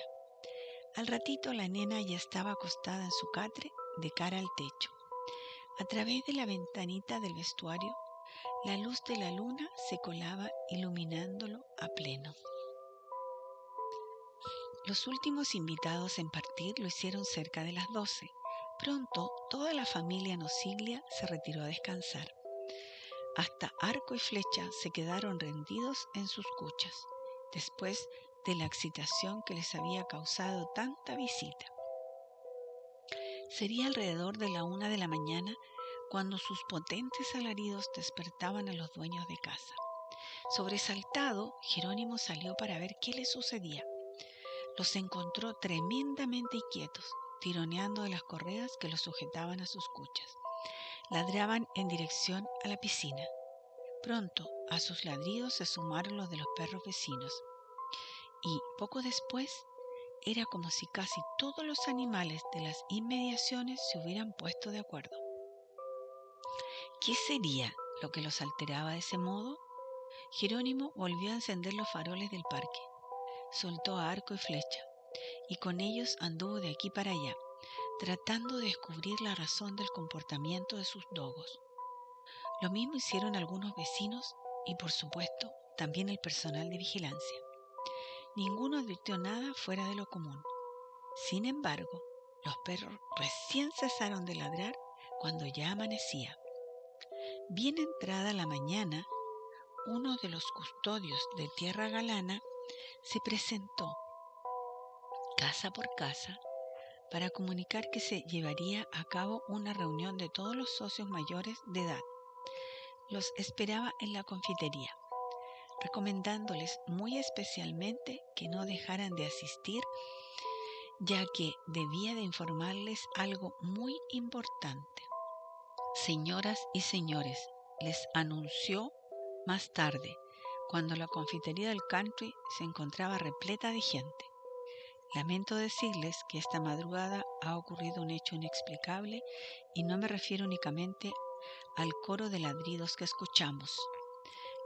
Al ratito la nena ya estaba acostada en su catre de cara al techo. A través de la ventanita del vestuario, la luz de la luna se colaba iluminándolo a pleno. Los últimos invitados en partir lo hicieron cerca de las 12. Pronto toda la familia Nosiglia se retiró a descansar. Hasta Arco y Flecha se quedaron rendidos en sus cuchas, después de la excitación que les había causado tanta visita. Sería alrededor de la 1 de la mañana cuando sus potentes alaridos despertaban a los dueños de casa. Sobresaltado, Jerónimo salió para ver qué le sucedía. Los encontró tremendamente inquietos, tironeando de las correas que los sujetaban a sus cuchas. Ladraban en dirección a la piscina. Pronto a sus ladridos se sumaron los de los perros vecinos, y poco después era como si casi todos los animales de las inmediaciones se hubieran puesto de acuerdo. ¿Qué sería lo que los alteraba de ese modo? Jerónimo volvió a encender los faroles del parque, soltó a Arco y Flecha, y con ellos anduvo de aquí para allá, tratando de descubrir la razón del comportamiento de sus dogos. Lo mismo hicieron algunos vecinos y, por supuesto, también el personal de vigilancia. Ninguno advirtió nada fuera de lo común. Sin embargo, los perros recién cesaron de ladrar cuando ya amanecía. Bien entrada la mañana, uno de los custodios de Tierra Galana se presentó casa por casa para comunicar que se llevaría a cabo una reunión de todos los socios mayores de edad. Los esperaba en la confitería, recomendándoles muy especialmente que no dejaran de asistir, ya que debía de informarles algo muy importante. Señoras y señores, les anunció más tarde, cuando la confitería del country se encontraba repleta de gente. Lamento decirles que esta madrugada ha ocurrido un hecho inexplicable y no me refiero únicamente al coro de ladridos que escuchamos.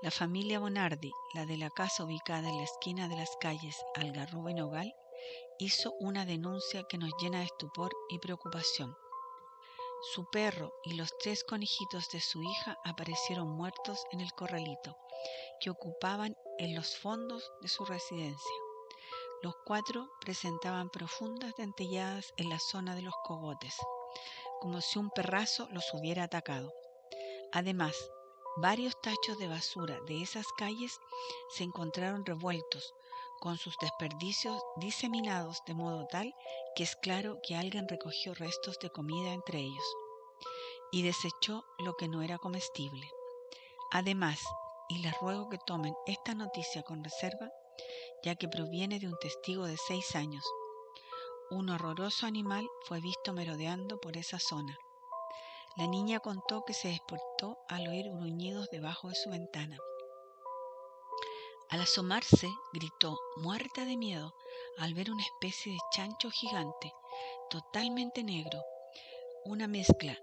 La familia Bonardi, la de la casa ubicada en la esquina de las calles Algarrobo y Nogal, hizo una denuncia que nos llena de estupor y preocupación. Su perro y los 3 conejitos de su hija aparecieron muertos en el corralito que ocupaban en los fondos de su residencia. Los 4 presentaban profundas dentelladas en la zona de los cogotes, como si un perrazo los hubiera atacado. Además, varios tachos de basura de esas calles se encontraron revueltos, con sus desperdicios diseminados de modo tal que es claro que alguien recogió restos de comida entre ellos. y desechó lo que no era comestible. Además, y les ruego que tomen esta noticia con reserva, ya que proviene de un testigo de 6 años, un horroroso animal fue visto merodeando por esa zona. La niña contó que se despertó al oír gruñidos debajo de su ventana. Al asomarse, gritó, muerta de miedo, al ver una especie de chancho gigante, totalmente negro, una mezcla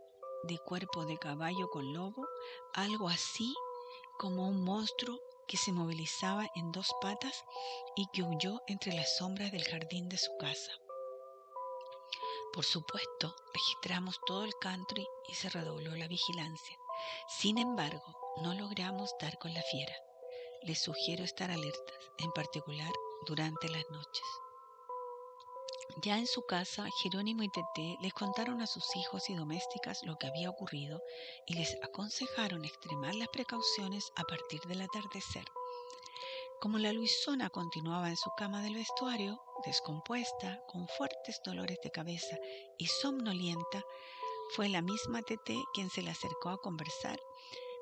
de cuerpo de caballo con lobo, algo así como un monstruo que se movilizaba en 2 patas y que huyó entre las sombras del jardín de su casa. Por supuesto, registramos todo el country y se redobló la vigilancia. Sin embargo, no logramos dar con la fiera. Les sugiero estar alertas, en particular durante las noches. Ya en su casa, Jerónimo y Teté les contaron a sus hijos y domésticas lo que había ocurrido y les aconsejaron extremar las precauciones a partir del atardecer. Como la Luisona continuaba en su cama del vestuario, descompuesta, con fuertes dolores de cabeza y somnolienta, fue la misma Teté quien se le acercó a conversar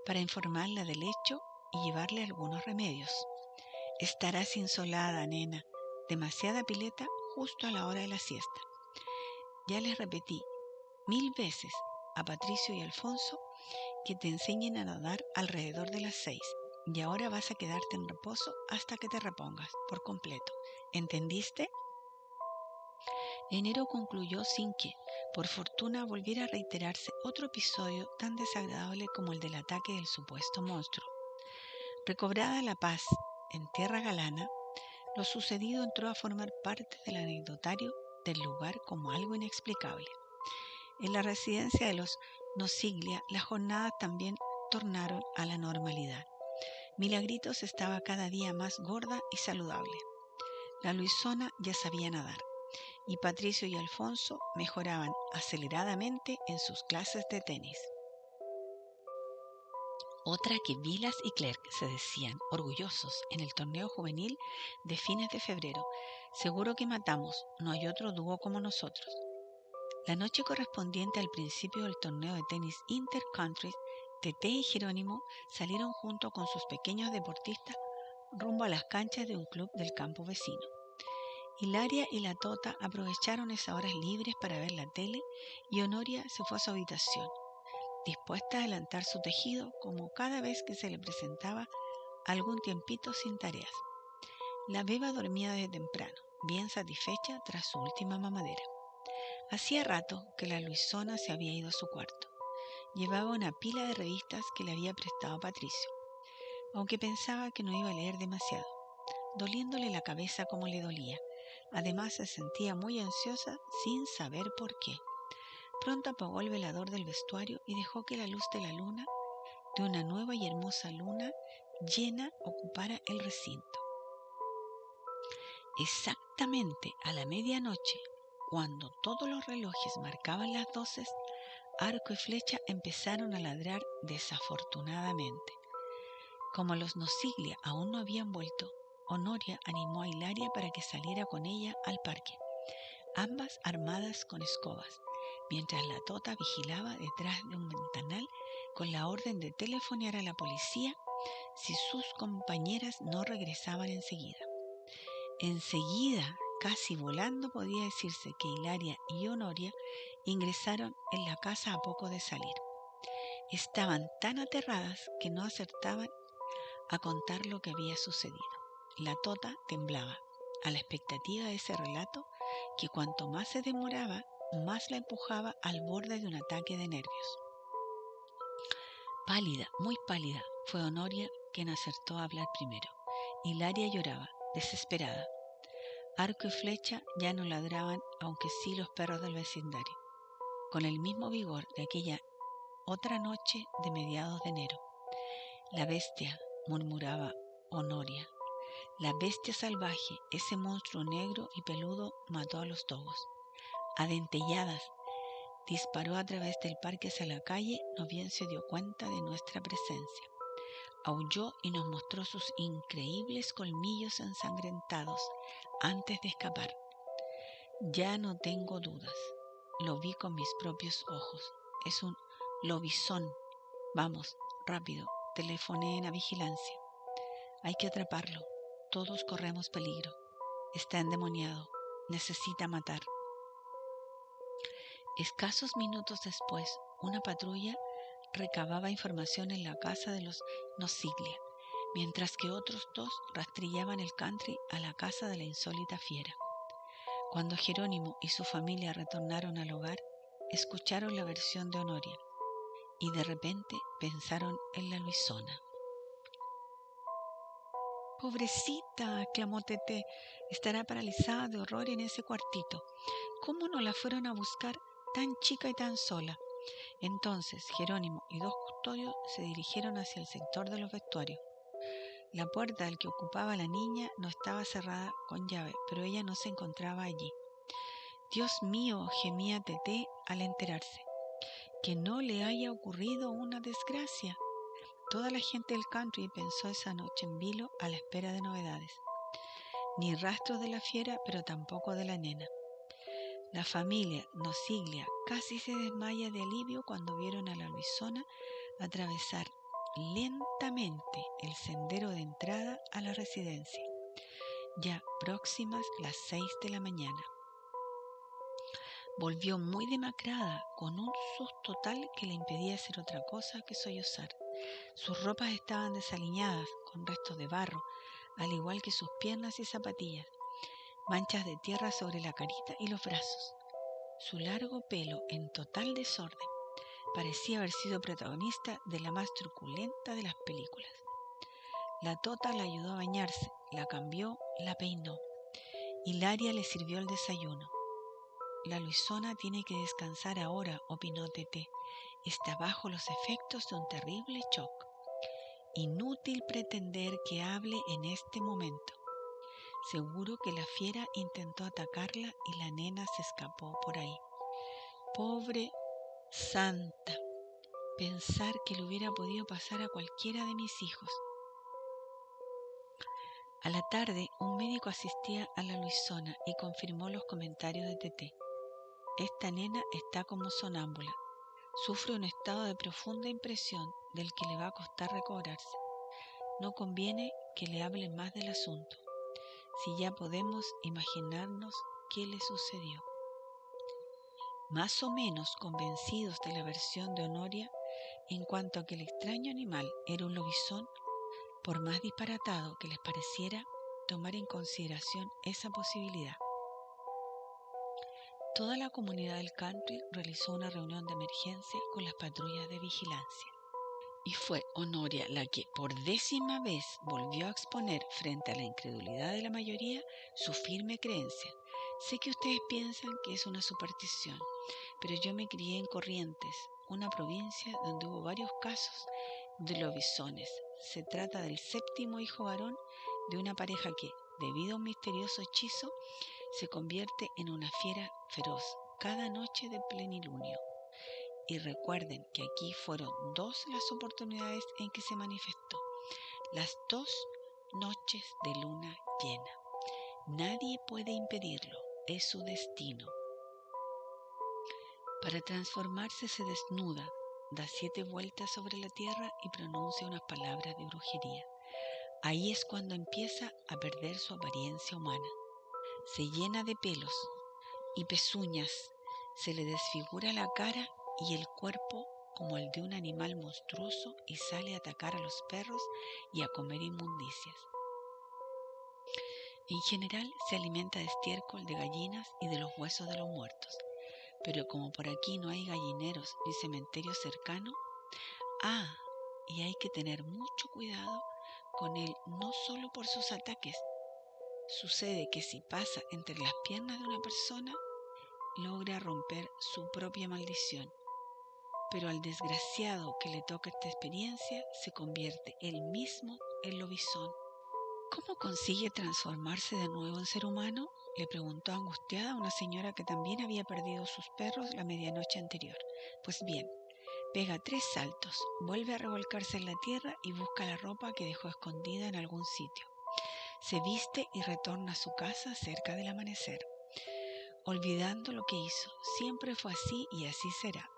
para informarla del hecho y llevarle algunos remedios. Estarás insolada, nena, demasiada pileta justo a la hora de la siesta. Ya les repetí 1000 veces a Patricio y Alfonso que te enseñen a nadar alrededor de las 6 y ahora vas a quedarte en reposo hasta que te repongas por completo. ¿Entendiste? Enero concluyó sin que, por fortuna, volviera a reiterarse otro episodio tan desagradable como el del ataque del supuesto monstruo. Recobrada la paz en Tierra Galana, lo sucedido entró a formar parte del anecdotario del lugar como algo inexplicable. En la residencia de los Nosiglia, las jornadas también tornaron a la normalidad. Milagritos estaba cada día más gorda y saludable. La Luisona ya sabía nadar, y Patricio y Alfonso mejoraban aceleradamente en sus clases de tenis. Otra que Vilas y Clerc se decían orgullosos en el torneo juvenil de fines de febrero. Seguro que matamos, no hay otro dúo como nosotros. La noche correspondiente al principio del torneo de tenis Intercountry, Teté y Jerónimo salieron junto con sus pequeños deportistas rumbo a las canchas de un club del campo vecino. Hilaria y la Tota aprovecharon esas horas libres para ver la tele y Honoria se fue a su habitación, dispuesta a adelantar su tejido como cada vez que se le presentaba algún tiempito sin tareas. La beba dormía desde temprano, bien satisfecha tras su última mamadera. Hacía rato que la Luisona se había ido a su cuarto. Llevaba una pila de revistas que le había prestado Patricio, aunque pensaba que no iba a leer demasiado, doliéndole la cabeza como le dolía. Además se sentía muy ansiosa sin saber por qué. Pronto apagó el velador del vestuario y dejó que la luz de la luna, de una nueva y hermosa luna llena, ocupara el recinto. Exactamente a la medianoche, cuando todos los relojes marcaban las 12, Arco y Flecha empezaron a ladrar desafortunadamente. Como los Nosiglia aún no habían vuelto, Honoria animó a Hilaria para que saliera con ella al parque, ambas armadas con escobas, mientras la Tota vigilaba detrás de un ventanal con la orden de telefonear a la policía si sus compañeras no regresaban enseguida. Enseguida, casi volando, podía decirse que Hilaria y Honoria ingresaron en la casa a poco de salir. Estaban tan aterradas que no acertaban a contar lo que había sucedido. La Tota temblaba a la expectativa de ese relato que cuanto más se demoraba, más la empujaba al borde de un ataque de nervios. Pálida, muy pálida, fue Honoria quien acertó a hablar primero. Hilaria lloraba, desesperada. Arco y Flecha ya no ladraban, aunque sí los perros del vecindario, con el mismo vigor de aquella otra noche de mediados de enero. La bestia, murmuraba Honoria, la bestia salvaje, ese monstruo negro y peludo mató a los togos. A dentelladas, disparó a través del parque hacia la calle, no bien se dio cuenta de nuestra presencia. Aulló y nos mostró sus increíbles colmillos ensangrentados antes de escapar. Ya no tengo dudas, lo vi con mis propios ojos. Es un Lobizón. Vamos, rápido, telefoneen a vigilancia. Hay que atraparlo. Todos corremos peligro. Está endemoniado. Necesita matar. Escasos minutos después, una patrulla recababa información en la casa de los Nosiglia, mientras que otros dos rastrillaban el country a la casa de la insólita fiera. Cuando Jerónimo y su familia retornaron al hogar, escucharon la versión de Honoria y de repente pensaron en la Luisona. «Pobrecita», clamó Teté, «estará paralizada de horror en ese cuartito. ¿Cómo no la fueron a buscar tan chica y tan sola?» Entonces Jerónimo y dos custodios se dirigieron hacia el sector de los vestuarios. La puerta al que ocupaba la niña no estaba cerrada con llave, pero ella no se encontraba allí. «Dios mío», gemía Teté al enterarse, «que no le haya ocurrido una desgracia». Toda la gente del country pensó esa noche en vilo a la espera de novedades. Ni rastros de la fiera, pero tampoco de la nena. La familia Nosiglia casi se desmaya de alivio cuando vieron a la Luisona atravesar lentamente el sendero de entrada a la residencia, ya próximas las 6 de la mañana. Volvió muy demacrada, con un susto tal que le impedía hacer otra cosa que sollozar. Sus ropas estaban desaliñadas, con restos de barro, al igual que sus piernas y zapatillas, manchas de tierra sobre la carita y los brazos. Su largo pelo, en total desorden, parecía haber sido protagonista de la más truculenta de las películas. La tota la ayudó a bañarse, la cambió, la peinó. Hilaria le sirvió el desayuno. «La Luisona tiene que descansar ahora», opinó Teté. «Está bajo los efectos de un terrible shock. Inútil pretender que hable en este momento. Seguro que la fiera intentó atacarla y la nena se escapó por ahí. Pobre santa, pensar que le hubiera podido pasar a cualquiera de mis hijos». A la tarde, un médico asistía a la Luisona y confirmó los comentarios de Teté. «Esta nena está como sonámbula. Sufre un estado de profunda impresión del que le va a costar recobrarse. No conviene que le hablen más del asunto, si ya podemos imaginarnos qué le sucedió». Más o menos convencidos de la versión de Honoria en cuanto a que el extraño animal era un lobizón, por más disparatado que les pareciera tomar en consideración esa posibilidad. Toda la comunidad del country realizó una reunión de emergencia con las patrullas de vigilancia. Y fue Honoria la que por 10ª vez volvió a exponer frente a la incredulidad de la mayoría su firme creencia. Sé que ustedes piensan que es una superstición, pero yo me crié en Corrientes, una provincia donde hubo varios casos de lobisones. Se trata del 7º hijo varón de una pareja que, debido a un misterioso hechizo, se convierte en una fiera feroz cada noche de plenilunio. Y recuerden que aquí fueron 2 las oportunidades en que se manifestó, las 2 noches de luna llena. Nadie puede impedirlo, es su destino. Para transformarse se desnuda, da 7 vueltas sobre la tierra y pronuncia unas palabras de brujería. Ahí es cuando empieza a perder su apariencia humana. Se llena de pelos y pezuñas, se le desfigura la cara y el cuerpo como el de un animal monstruoso y sale a atacar a los perros y a comer inmundicias. En general se alimenta de estiércol de gallinas y de los huesos de los muertos. Pero como por aquí no hay gallineros ni cementerios cercanos, y hay que tener mucho cuidado con él, no solo por sus ataques. Sucede que si pasa entre las piernas de una persona, logra romper su propia maldición. Pero al desgraciado que le toca esta experiencia, se convierte él mismo en lobizón. ¿Cómo consigue transformarse de nuevo en ser humano?, le preguntó angustiada una señora que también había perdido sus perros la medianoche anterior. Pues bien, pega 3 saltos, vuelve a revolcarse en la tierra y busca la ropa que dejó escondida en algún sitio. Se viste y retorna a su casa cerca del amanecer, olvidando lo que hizo. Siempre fue así y así será.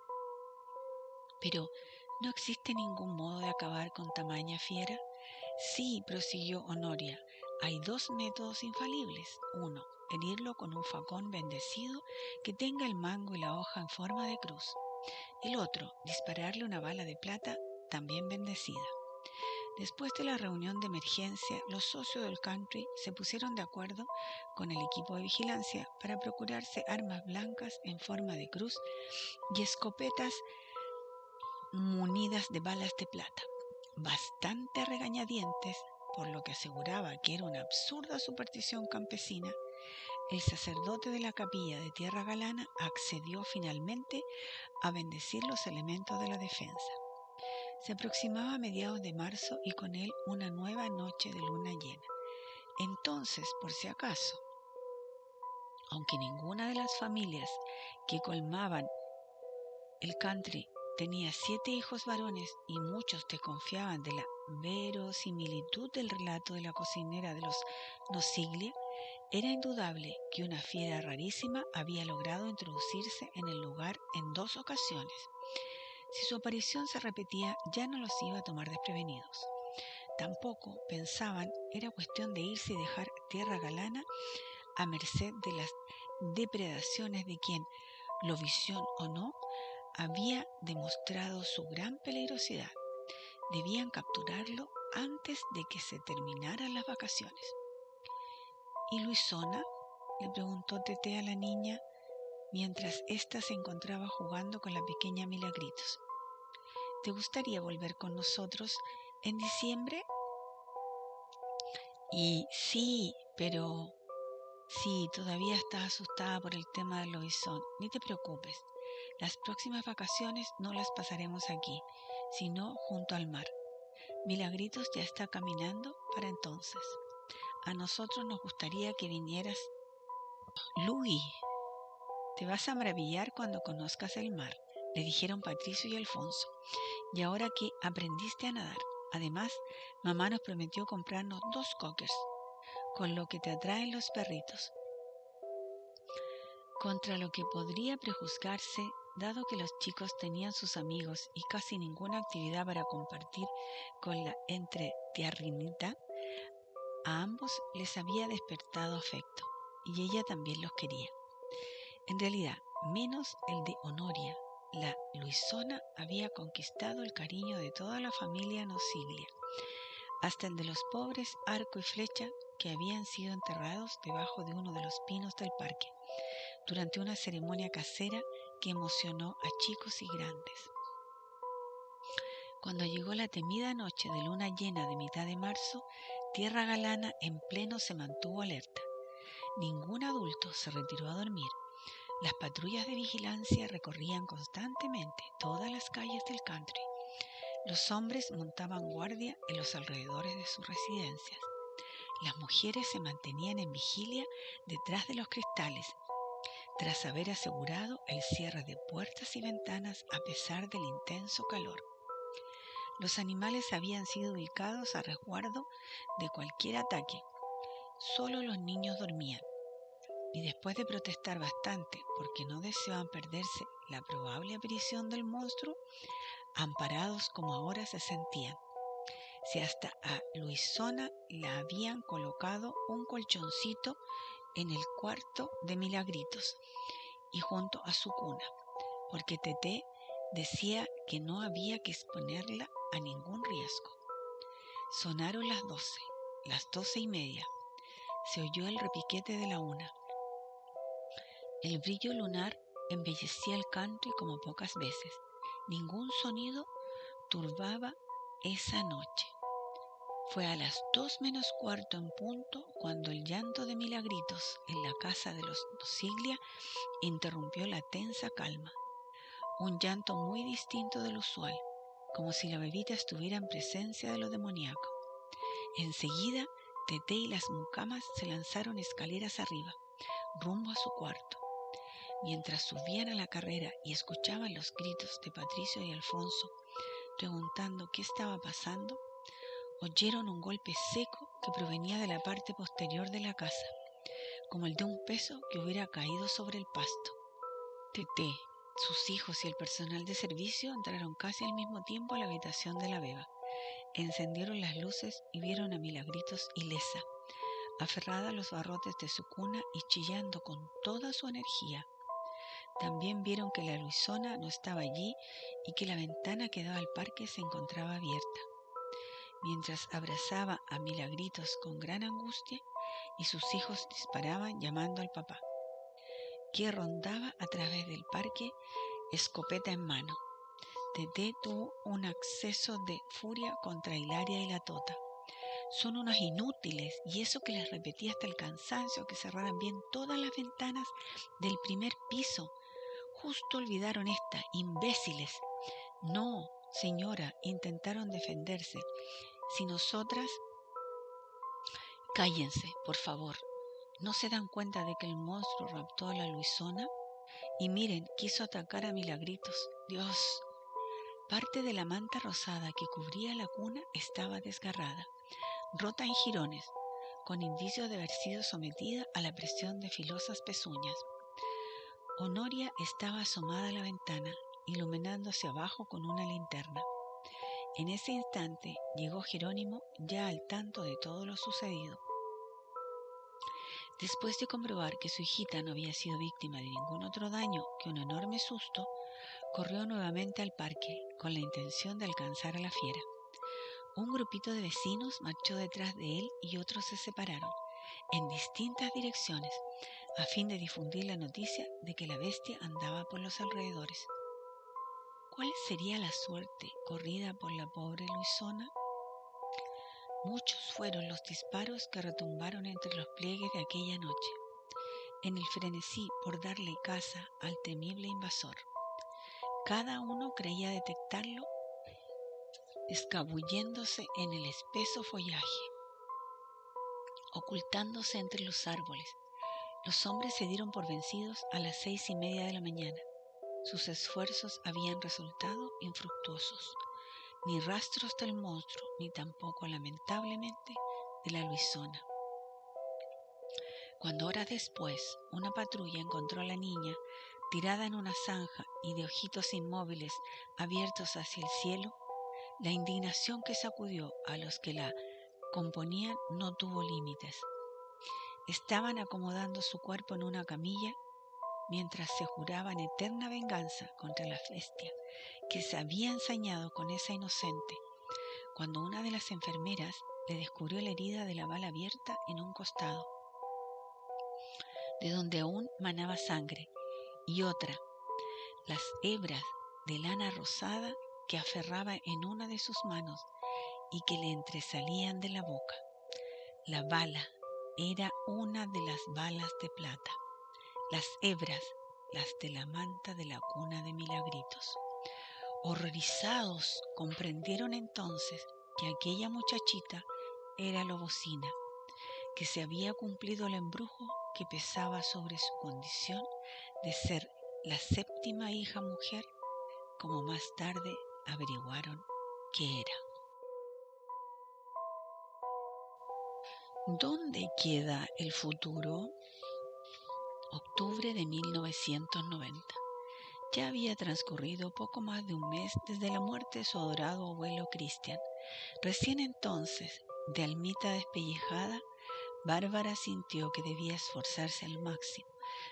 Pero, ¿no existe ningún modo de acabar con tamaña fiera? Sí, prosiguió Honoria, hay dos métodos infalibles. Uno, herirlo con un facón bendecido que tenga el mango y la hoja en forma de cruz. El otro, dispararle una bala de plata también bendecida. Después de la reunión de emergencia, los socios del country se pusieron de acuerdo con el equipo de vigilancia para procurarse armas blancas en forma de cruz y escopetas munidas de balas de plata. Bastante a regañadientes, por lo que aseguraba que era una absurda superstición campesina, el sacerdote de la capilla de Tierra Galana accedió finalmente a bendecir los elementos de la defensa. Se aproximaba a mediados de marzo y con él una nueva noche de luna llena. Entonces, por si acaso, aunque ninguna de las familias que colmaban el country tenía 7 hijos varones y muchos desconfiaban de la verosimilitud del relato de la cocinera de los Nosiglia, era indudable que una fiera rarísima había logrado introducirse en el lugar en 2 ocasiones. Si su aparición se repetía, ya no los iba a tomar desprevenidos. Tampoco, pensaban, era cuestión de irse y dejar Tierra Galana a merced de las depredaciones de quien, Lovisión o no, había demostrado su gran peligrosidad. Debían capturarlo antes de que se terminaran las vacaciones. ¿Y Luisona?, le preguntó Teté a la niña mientras ésta se encontraba jugando con la pequeña Milagritos. ¿Te gustaría volver con nosotros en diciembre? Y sí, pero sí, todavía estás asustada por el tema del lobizón. Ni te preocupes. Las próximas vacaciones no las pasaremos aquí, sino junto al mar. Milagritos ya está caminando para entonces. A nosotros nos gustaría que vinieras. Louis, te vas a maravillar cuando conozcas el mar, le dijeron Patricio y Alfonso. Y ahora que aprendiste a nadar. Además, mamá nos prometió comprarnos 2 cockers, con lo que te atraen los perritos. Contra lo que podría prejuzgarse, dado que los chicos tenían sus amigos y casi ninguna actividad para compartir con la entretiarrinita, a ambos les había despertado afecto, y ella también los quería. En realidad, menos el de Honoria, la Luisona había conquistado el cariño de toda la familia Nosiglia, hasta el de los pobres Arco y Flecha que habían sido enterrados debajo de uno de los pinos del parque, durante una ceremonia casera que emocionó a chicos y grandes. Cuando llegó la temida noche de luna llena de mitad de marzo, Tierra Galana en pleno se mantuvo alerta. Ningún adulto se retiró a dormir. Las patrullas de vigilancia recorrían constantemente todas las calles del country. Los hombres montaban guardia en los alrededores de sus residencias. Las mujeres se mantenían en vigilia detrás de los cristales, tras haber asegurado el cierre de puertas y ventanas a pesar del intenso calor. Los animales habían sido ubicados a resguardo de cualquier ataque. Solo los niños dormían. Y después de protestar bastante porque no deseaban perderse la probable aparición del monstruo, amparados como ahora se sentían. Si hasta a Luisona la habían colocado un colchoncito en el cuarto de Milagritos y junto a su cuna, porque Teté decía que no había que exponerla a ningún riesgo. Sonaron las 12, las 12:30. Se oyó el repiquete de la 1. El brillo lunar embellecía el country como pocas veces. Ningún sonido turbaba esa noche. Fue a las 2:15 en punto cuando el llanto de Milagritos en la casa de los Nosiglia interrumpió la tensa calma. Un llanto muy distinto del usual, como si la bebita estuviera en presencia de lo demoníaco. Enseguida, Teté y las mucamas se lanzaron escaleras arriba, rumbo a su cuarto. Mientras subían a la carrera y escuchaban los gritos de Patricio y Alfonso, preguntando qué estaba pasando, oyeron un golpe seco que provenía de la parte posterior de la casa, como el de un peso que hubiera caído sobre el pasto. Teté, Sus hijos y el personal de servicio entraron casi al mismo tiempo a la habitación de la beba. Encendieron las luces y vieron a Milagritos ilesa, aferrada a los barrotes de su cuna y chillando con toda su energía. También vieron que la Luisona no estaba allí y que la ventana que daba al parque se encontraba abierta. Mientras abrazaba a Milagritos con gran angustia y sus hijos disparaban llamando al papá, que rondaba a través del parque, escopeta en mano. Tete tuvo un acceso de furia contra Hilaria y la Tota. Son unas inútiles, y eso que les repetí hasta el cansancio que cerraran bien todas las ventanas del primer piso. Justo olvidaron esta, imbéciles. No, señora, intentaron defenderse. Si nosotras... Cállense, por favor. ¿No se dan cuenta de que el monstruo raptó a la Luisona? Y miren, quiso atacar a Milagritos. Dios. Parte de la manta rosada que cubría la cuna estaba desgarrada, rota en jirones, con indicios de haber sido sometida a la presión de filosas pezuñas. Honoria estaba asomada a la ventana, iluminando hacia abajo con una linterna. En ese instante llegó Jerónimo, ya al tanto de todo lo sucedido. Después de comprobar que su hijita no había sido víctima de ningún otro daño que un enorme susto, corrió nuevamente al parque con la intención de alcanzar a la fiera. Un grupito de vecinos marchó detrás de él y otros se separaron en distintas direcciones a fin de difundir la noticia de que la bestia andaba por los alrededores. ¿Cuál sería la suerte corrida por la pobre Luisona? Muchos fueron los disparos que retumbaron entre los pliegues de aquella noche, en el frenesí por darle caza al temible invasor. Cada uno creía detectarlo escabulléndose en el espeso follaje, ocultándose entre los árboles. Los hombres se dieron por vencidos a las 6:30 de la mañana. Sus esfuerzos habían resultado infructuosos. Ni rastros del monstruo, ni tampoco, lamentablemente, de la Luisona. Cuando horas después una patrulla encontró a la niña tirada en una zanja y de ojitos inmóviles abiertos hacia el cielo, la indignación que sacudió a los que la componían no tuvo límites. Estaban acomodando su cuerpo en una camilla mientras se juraban eterna venganza contra la bestia que se había ensañado con esa inocente, cuando una de las enfermeras le descubrió la herida de la bala abierta en un costado, de donde aún manaba sangre, y otra, las hebras de lana rosada que aferraba en una de sus manos y que le entresalían de la boca. La bala era una de las balas de plata, las hebras, las de la manta de la cuna de Milagritos. Horrorizados, comprendieron entonces que aquella muchachita era Lobosina, que se había cumplido el embrujo que pesaba sobre su condición de ser la séptima hija mujer, como más tarde averiguaron que era. ¿Dónde queda el futuro? Octubre de 1990. Ya había transcurrido poco más de un mes desde la muerte de su adorado abuelo Cristian. Recién entonces, de almita despellejada, Bárbara sintió que debía esforzarse al máximo,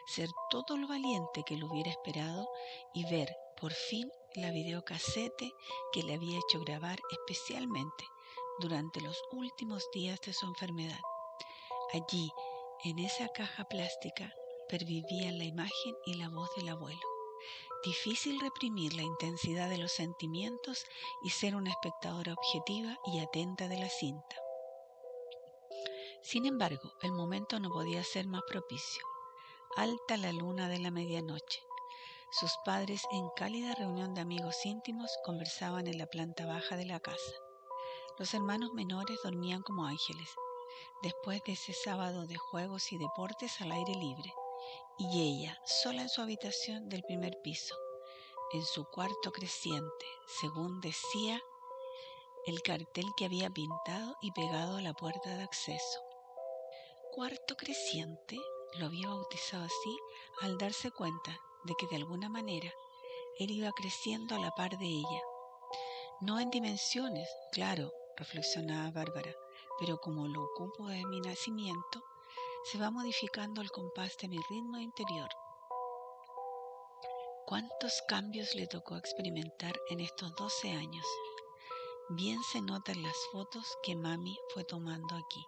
ser todo lo valiente que lo hubiera esperado y ver, por fin, la videocasete que le había hecho grabar especialmente durante los últimos días de su enfermedad. Allí, en esa caja plástica, pervivían la imagen y la voz del abuelo. Difícil reprimir la intensidad de los sentimientos y ser una espectadora objetiva y atenta de la cinta. Sin embargo, el momento no podía ser más propicio. Alta la luna de la medianoche. Sus padres, en cálida reunión de amigos íntimos, conversaban en la planta baja de la casa. Los hermanos menores dormían como ángeles, después de ese sábado de juegos y deportes al aire libre, y ella, sola en su habitación del primer piso, en su cuarto creciente, según decía el cartel que había pintado y pegado a la puerta de acceso. Cuarto creciente, lo había bautizado así al darse cuenta de que de alguna manera Él iba creciendo a la par de ella. No en dimensiones, claro, reflexionaba Bárbara, pero como lo ocupo de mi nacimiento, se va modificando al compás de mi ritmo interior. ¿Cuántos cambios le tocó experimentar en estos 12 años? Bien se nota en las fotos que mami fue tomando aquí.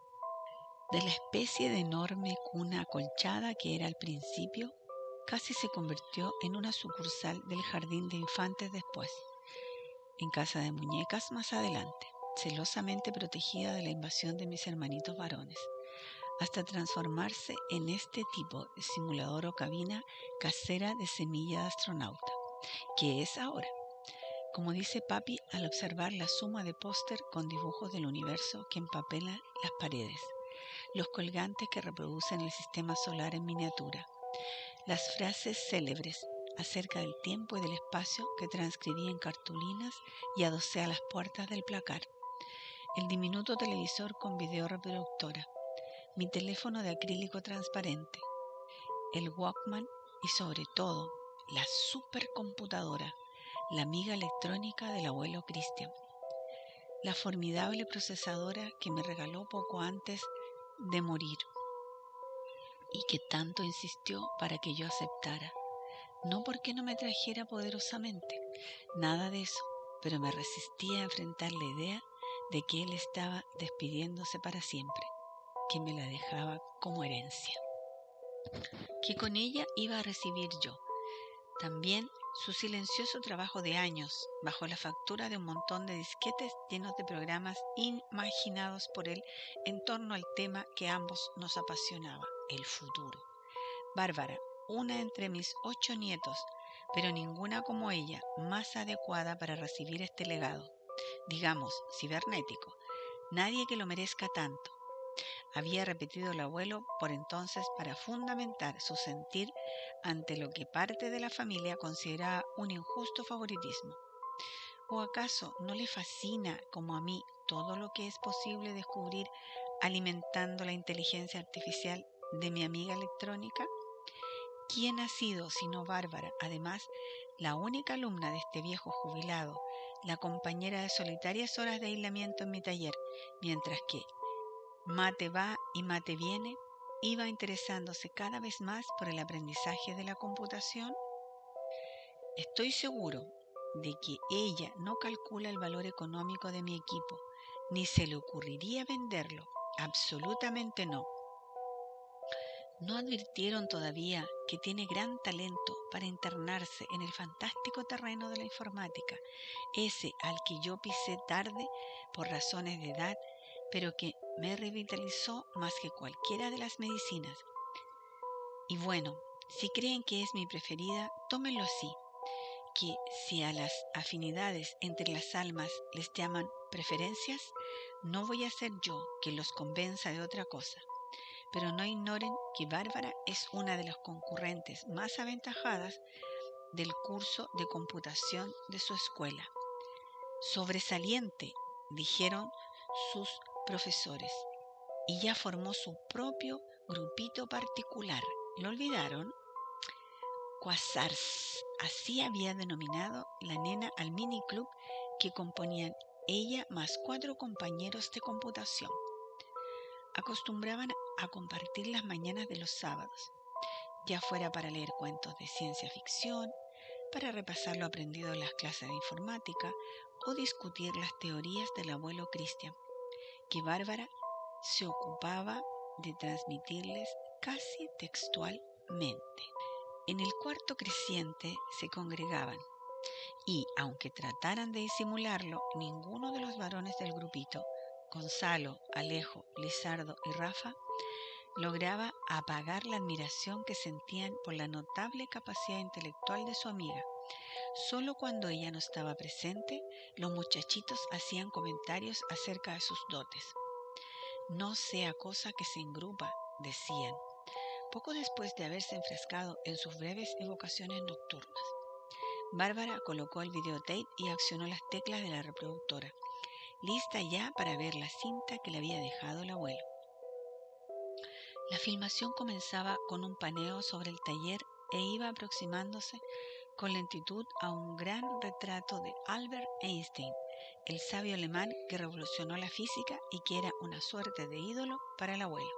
De la especie de enorme cuna acolchada que era al principio, casi se convirtió en una sucursal del jardín de infantes después, en casa de muñecas más adelante, celosamente protegida de la invasión de mis hermanitos varones, hasta transformarse en este tipo de simulador o cabina casera de semilla de astronauta, que es ahora. Como dice papi al observar la suma de póster con dibujos del universo que empapelan las paredes, los colgantes que reproducen el sistema solar en miniatura, las frases célebres acerca del tiempo y del espacio que transcribí en cartulinas y adosé a las puertas del placar, el diminuto televisor con video reproductora, mi teléfono de acrílico transparente, el Walkman y sobre todo la supercomputadora, la amiga electrónica del abuelo Christian, la formidable procesadora que me regaló poco antes de morir y que tanto insistió para que yo aceptara. No porque no me trajera poderosamente, nada de eso, pero me resistía a enfrentar la idea de que él estaba despidiéndose para siempre, que me la dejaba como herencia, que con ella iba a recibir yo. También su silencioso trabajo de años, bajo la factura de un montón de disquetes llenos de programas imaginados por él en torno al tema que a ambos nos apasionaba, el futuro. Bárbara, una entre mis 8 nietos, pero ninguna como ella, más adecuada para recibir este legado, digamos, cibernético. Nadie que lo merezca tanto, había repetido el abuelo por entonces para fundamentar su sentir ante lo que parte de la familia consideraba un injusto favoritismo. ¿O acaso no le fascina, como a mí, todo lo que es posible descubrir alimentando la inteligencia artificial de mi amiga electrónica? ¿Quién ha sido, sino Bárbara, además, la única alumna de este viejo jubilado, la compañera de solitarias horas de aislamiento en mi taller, mientras que mate va y mate viene, iba interesándose cada vez más por el aprendizaje de la computación? Estoy seguro de que ella no calcula el valor económico de mi equipo, ni se le ocurriría venderlo. Absolutamente no. ¿No advirtieron todavía que tiene gran talento para internarse en el fantástico terreno de la informática, ese al que yo pisé tarde por razones de edad, pero que me revitalizó más que cualquiera de las medicinas? Y bueno, si creen que es mi preferida, tómenlo así, que si a las afinidades entre las almas les llaman preferencias, no voy a ser yo quien los convenza de otra cosa. Pero no ignoren que Bárbara es una de las concurrentes más aventajadas del curso de computación de su escuela. Sobresaliente, dijeron sus profesores, y ya formó su propio grupito particular. ¿Lo olvidaron? Quasars, así había denominado la nena al mini club que componían ella más 4 compañeros de computación. Acostumbraban a compartir las mañanas de los sábados, ya fuera para leer cuentos de ciencia ficción, para repasar lo aprendido en las clases de informática o discutir las teorías del abuelo Christian, que Bárbara se ocupaba de transmitirles casi textualmente. En el cuarto creciente se congregaban y, aunque trataran de disimularlo, ninguno de los varones del grupito, Gonzalo, Alejo, Lizardo y Rafa, lograba apagar la admiración que sentían por la notable capacidad intelectual de su amiga. Solo cuando ella no estaba presente, los muchachitos hacían comentarios acerca de sus dotes. No sea cosa que se engrupa, decían, poco después de haberse enfrascado en sus breves evocaciones nocturnas. Bárbara colocó el videotape y accionó las teclas de la reproductora, lista ya para ver la cinta que le había dejado el abuelo. La filmación comenzaba con un paneo sobre el taller e iba aproximándose con lentitud a un gran retrato de Albert Einstein, el sabio alemán que revolucionó la física y que era una suerte de ídolo para el abuelo.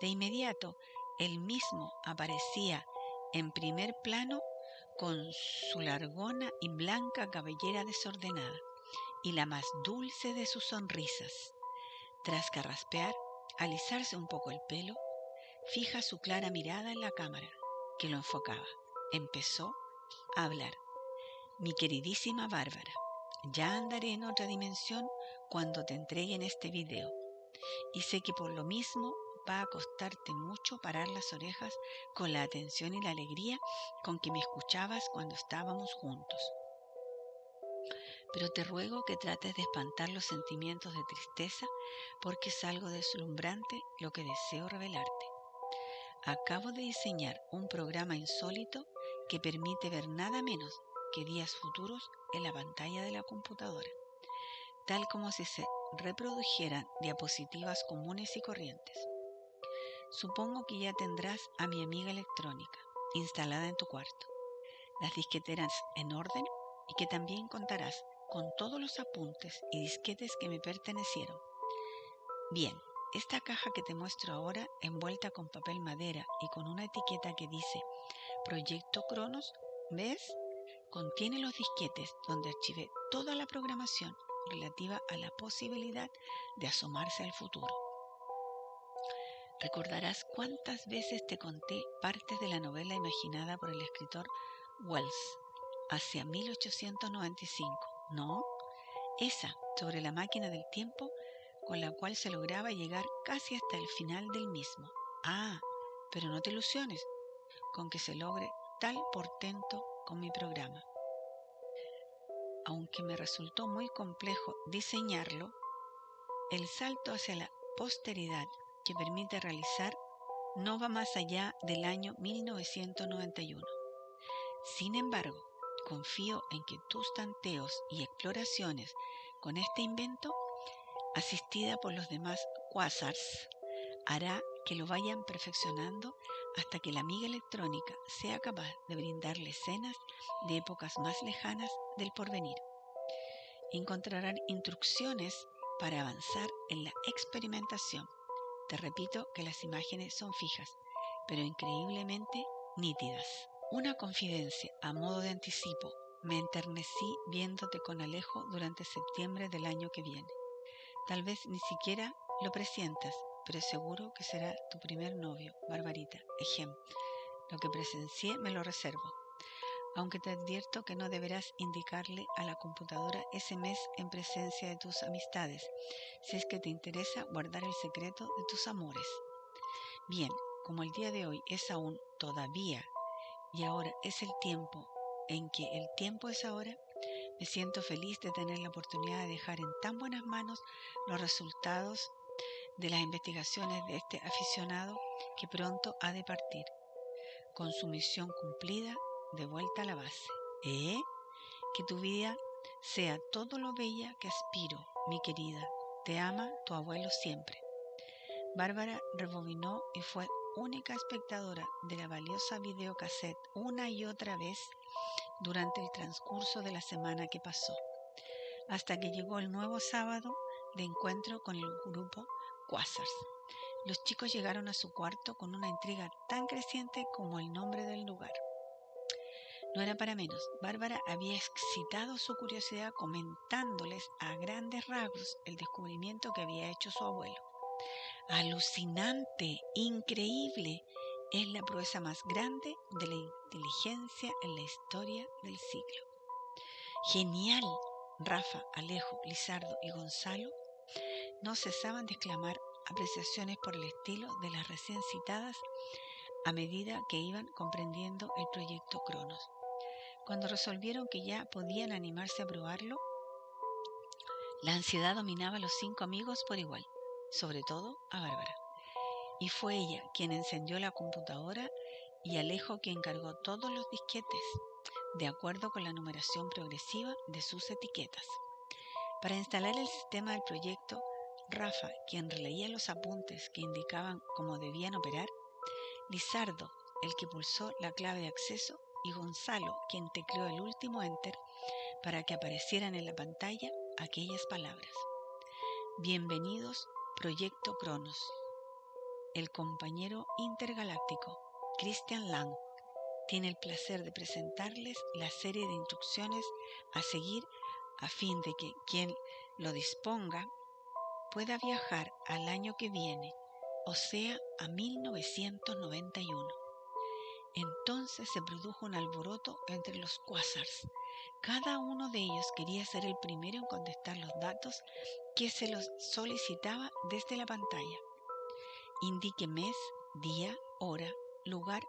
De inmediato, él mismo aparecía en primer plano con su largona y blanca cabellera desordenada y la más dulce de sus sonrisas. Tras carraspear, alisarse un poco el pelo, fija su clara mirada en la cámara, que lo enfocaba. Empezó a hablar. Mi queridísima Bárbara, ya andaré en otra dimensión cuando te entreguen este video. Y sé que por lo mismo va a costarte mucho parar las orejas con la atención y la alegría con que me escuchabas cuando estábamos juntos. Pero te ruego que trates de espantar los sentimientos de tristeza porque es algo deslumbrante lo que deseo revelarte. Acabo de diseñar un programa insólito que permite ver nada menos que días futuros en la pantalla de la computadora, tal como si se reprodujeran diapositivas comunes y corrientes. Supongo que ya tendrás a mi amiga electrónica instalada en tu cuarto, las disqueteras en orden y que también contarás con todos los apuntes y disquetes que me pertenecieron. Bien, esta caja que te muestro ahora, envuelta con papel madera y con una etiqueta que dice Proyecto Cronos, ¿ves? Contiene los disquetes donde archivé toda la programación relativa a la posibilidad de asomarse al futuro. Recordarás cuántas veces te conté partes de la novela imaginada por el escritor Wells hacia 1895, ¿no? Esa sobre la máquina del tiempo con la cual se lograba llegar casi hasta el final del mismo. Ah, pero no te ilusiones con que se logre tal portento con mi programa. Aunque me resultó muy complejo diseñarlo, el salto hacia la posteridad que permite realizar no va más allá del año 1991. Sin embargo, confío en que tus tanteos y exploraciones con este invento, asistida por los demás quasars, hará que lo vayan perfeccionando hasta que la amiga electrónica sea capaz de brindarle escenas de épocas más lejanas del porvenir. Encontrarán instrucciones para avanzar en la experimentación. Te repito que las imágenes son fijas, pero increíblemente nítidas. Una confidencia a modo de anticipo. Me enternecí viéndote con Alejo durante septiembre del año que viene. Tal vez ni siquiera lo presientas, pero seguro que será tu primer novio, Barbarita. Ejem. Lo que presencié me lo reservo. Aunque te advierto que no deberás indicarle a la computadora ese mes en presencia de tus amistades, si es que te interesa guardar el secreto de tus amores. Bien, como el día de hoy es aún todavía y ahora es el tiempo en que el tiempo es ahora, me siento feliz de tener la oportunidad de dejar en tan buenas manos los resultados de las investigaciones de este aficionado que pronto ha de partir, con su misión cumplida, de vuelta a la base. Que tu vida sea todo lo bella que aspiro, mi querida. Te ama tu abuelo siempre. Bárbara rebobinó y fue única espectadora de la valiosa videocassette una y otra vez durante el transcurso de la semana que pasó, hasta que llegó el nuevo sábado de encuentro con el grupo Quasars. Los chicos llegaron a su cuarto con una intriga tan creciente como el nombre del lugar. No era para menos. Bárbara había excitado su curiosidad comentándoles a grandes rasgos el descubrimiento que había hecho su abuelo. Alucinante, increíble, es la proeza más grande de la inteligencia en la historia del siglo. Genial. Rafa, Alejo, Lizardo y Gonzalo no cesaban de exclamar apreciaciones por el estilo de las recién citadas a medida que iban comprendiendo el proyecto Cronos. Cuando resolvieron que ya podían animarse a probarlo, la ansiedad dominaba a los 5 amigos por igual, sobre todo a Bárbara. Y fue ella quien encendió la computadora y Alejo quien cargó todos los disquetes, de acuerdo con la numeración progresiva de sus etiquetas. Para instalar el sistema del proyecto, Rafa, quien releía los apuntes que indicaban cómo debían operar, Lizardo, el que pulsó la clave de acceso, y Gonzalo, quien tecleó el último enter para que aparecieran en la pantalla aquellas palabras. Bienvenidos, Proyecto Cronos. El compañero intergaláctico, Christian Lang, tiene el placer de presentarles la serie de instrucciones a seguir a fin de que quien lo disponga pueda viajar al año que viene, o sea, a 1991. Entonces se produjo un alboroto entre los quasars. Cada uno de ellos quería ser el primero en contestar los datos que se los solicitaba desde la pantalla. Indique mes, día, hora, lugar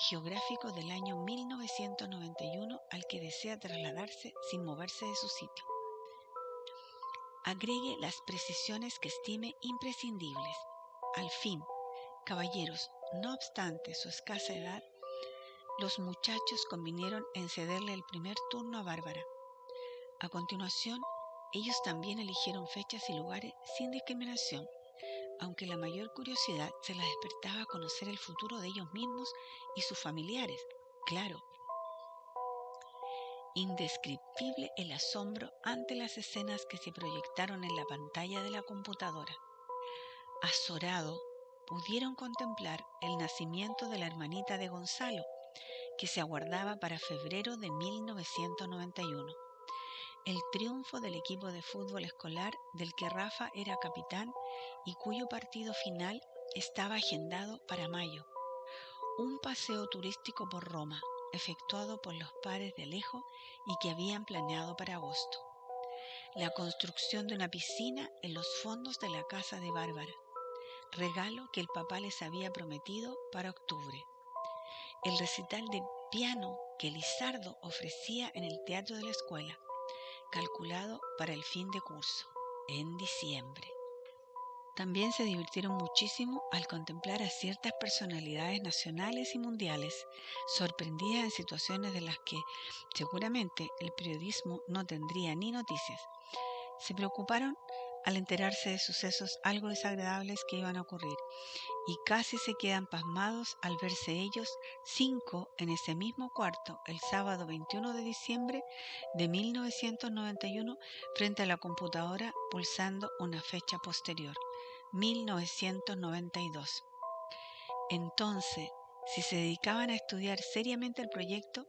geográfico del año 1991 al que desea trasladarse sin moverse de su sitio. Agregue las precisiones que estime imprescindibles. Al fin, caballeros, no obstante su escasa edad, los muchachos convinieron en cederle el primer turno a Bárbara. A continuación, ellos también eligieron fechas y lugares sin discriminación, aunque la mayor curiosidad se les despertaba a conocer el futuro de ellos mismos y sus familiares. Claro, indescriptible el asombro ante las escenas que se proyectaron en la pantalla de la computadora. Azorado, pudieron contemplar el nacimiento de la hermanita de Gonzalo, que se aguardaba para febrero de 1991. El triunfo del equipo de fútbol escolar del que Rafa era capitán y cuyo partido final estaba agendado para mayo. Un paseo turístico por Roma, efectuado por los padres de Alejo y que habían planeado para agosto. La construcción de una piscina en los fondos de la casa de Bárbara, regalo que el papá les había prometido para octubre. El recital de piano que Lizardo ofrecía en el teatro de la escuela, calculado para el fin de curso, en diciembre. También se divirtieron muchísimo al contemplar a ciertas personalidades nacionales y mundiales, sorprendidas en situaciones de las que seguramente el periodismo no tendría ni noticias. Se preocuparon al enterarse de sucesos algo desagradables que iban a ocurrir, y casi se quedan pasmados al verse ellos 5 en ese mismo cuarto el sábado 21 de diciembre de 1991 frente a la computadora pulsando una fecha posterior, 1992. Entonces, si se dedicaban a estudiar seriamente el proyecto,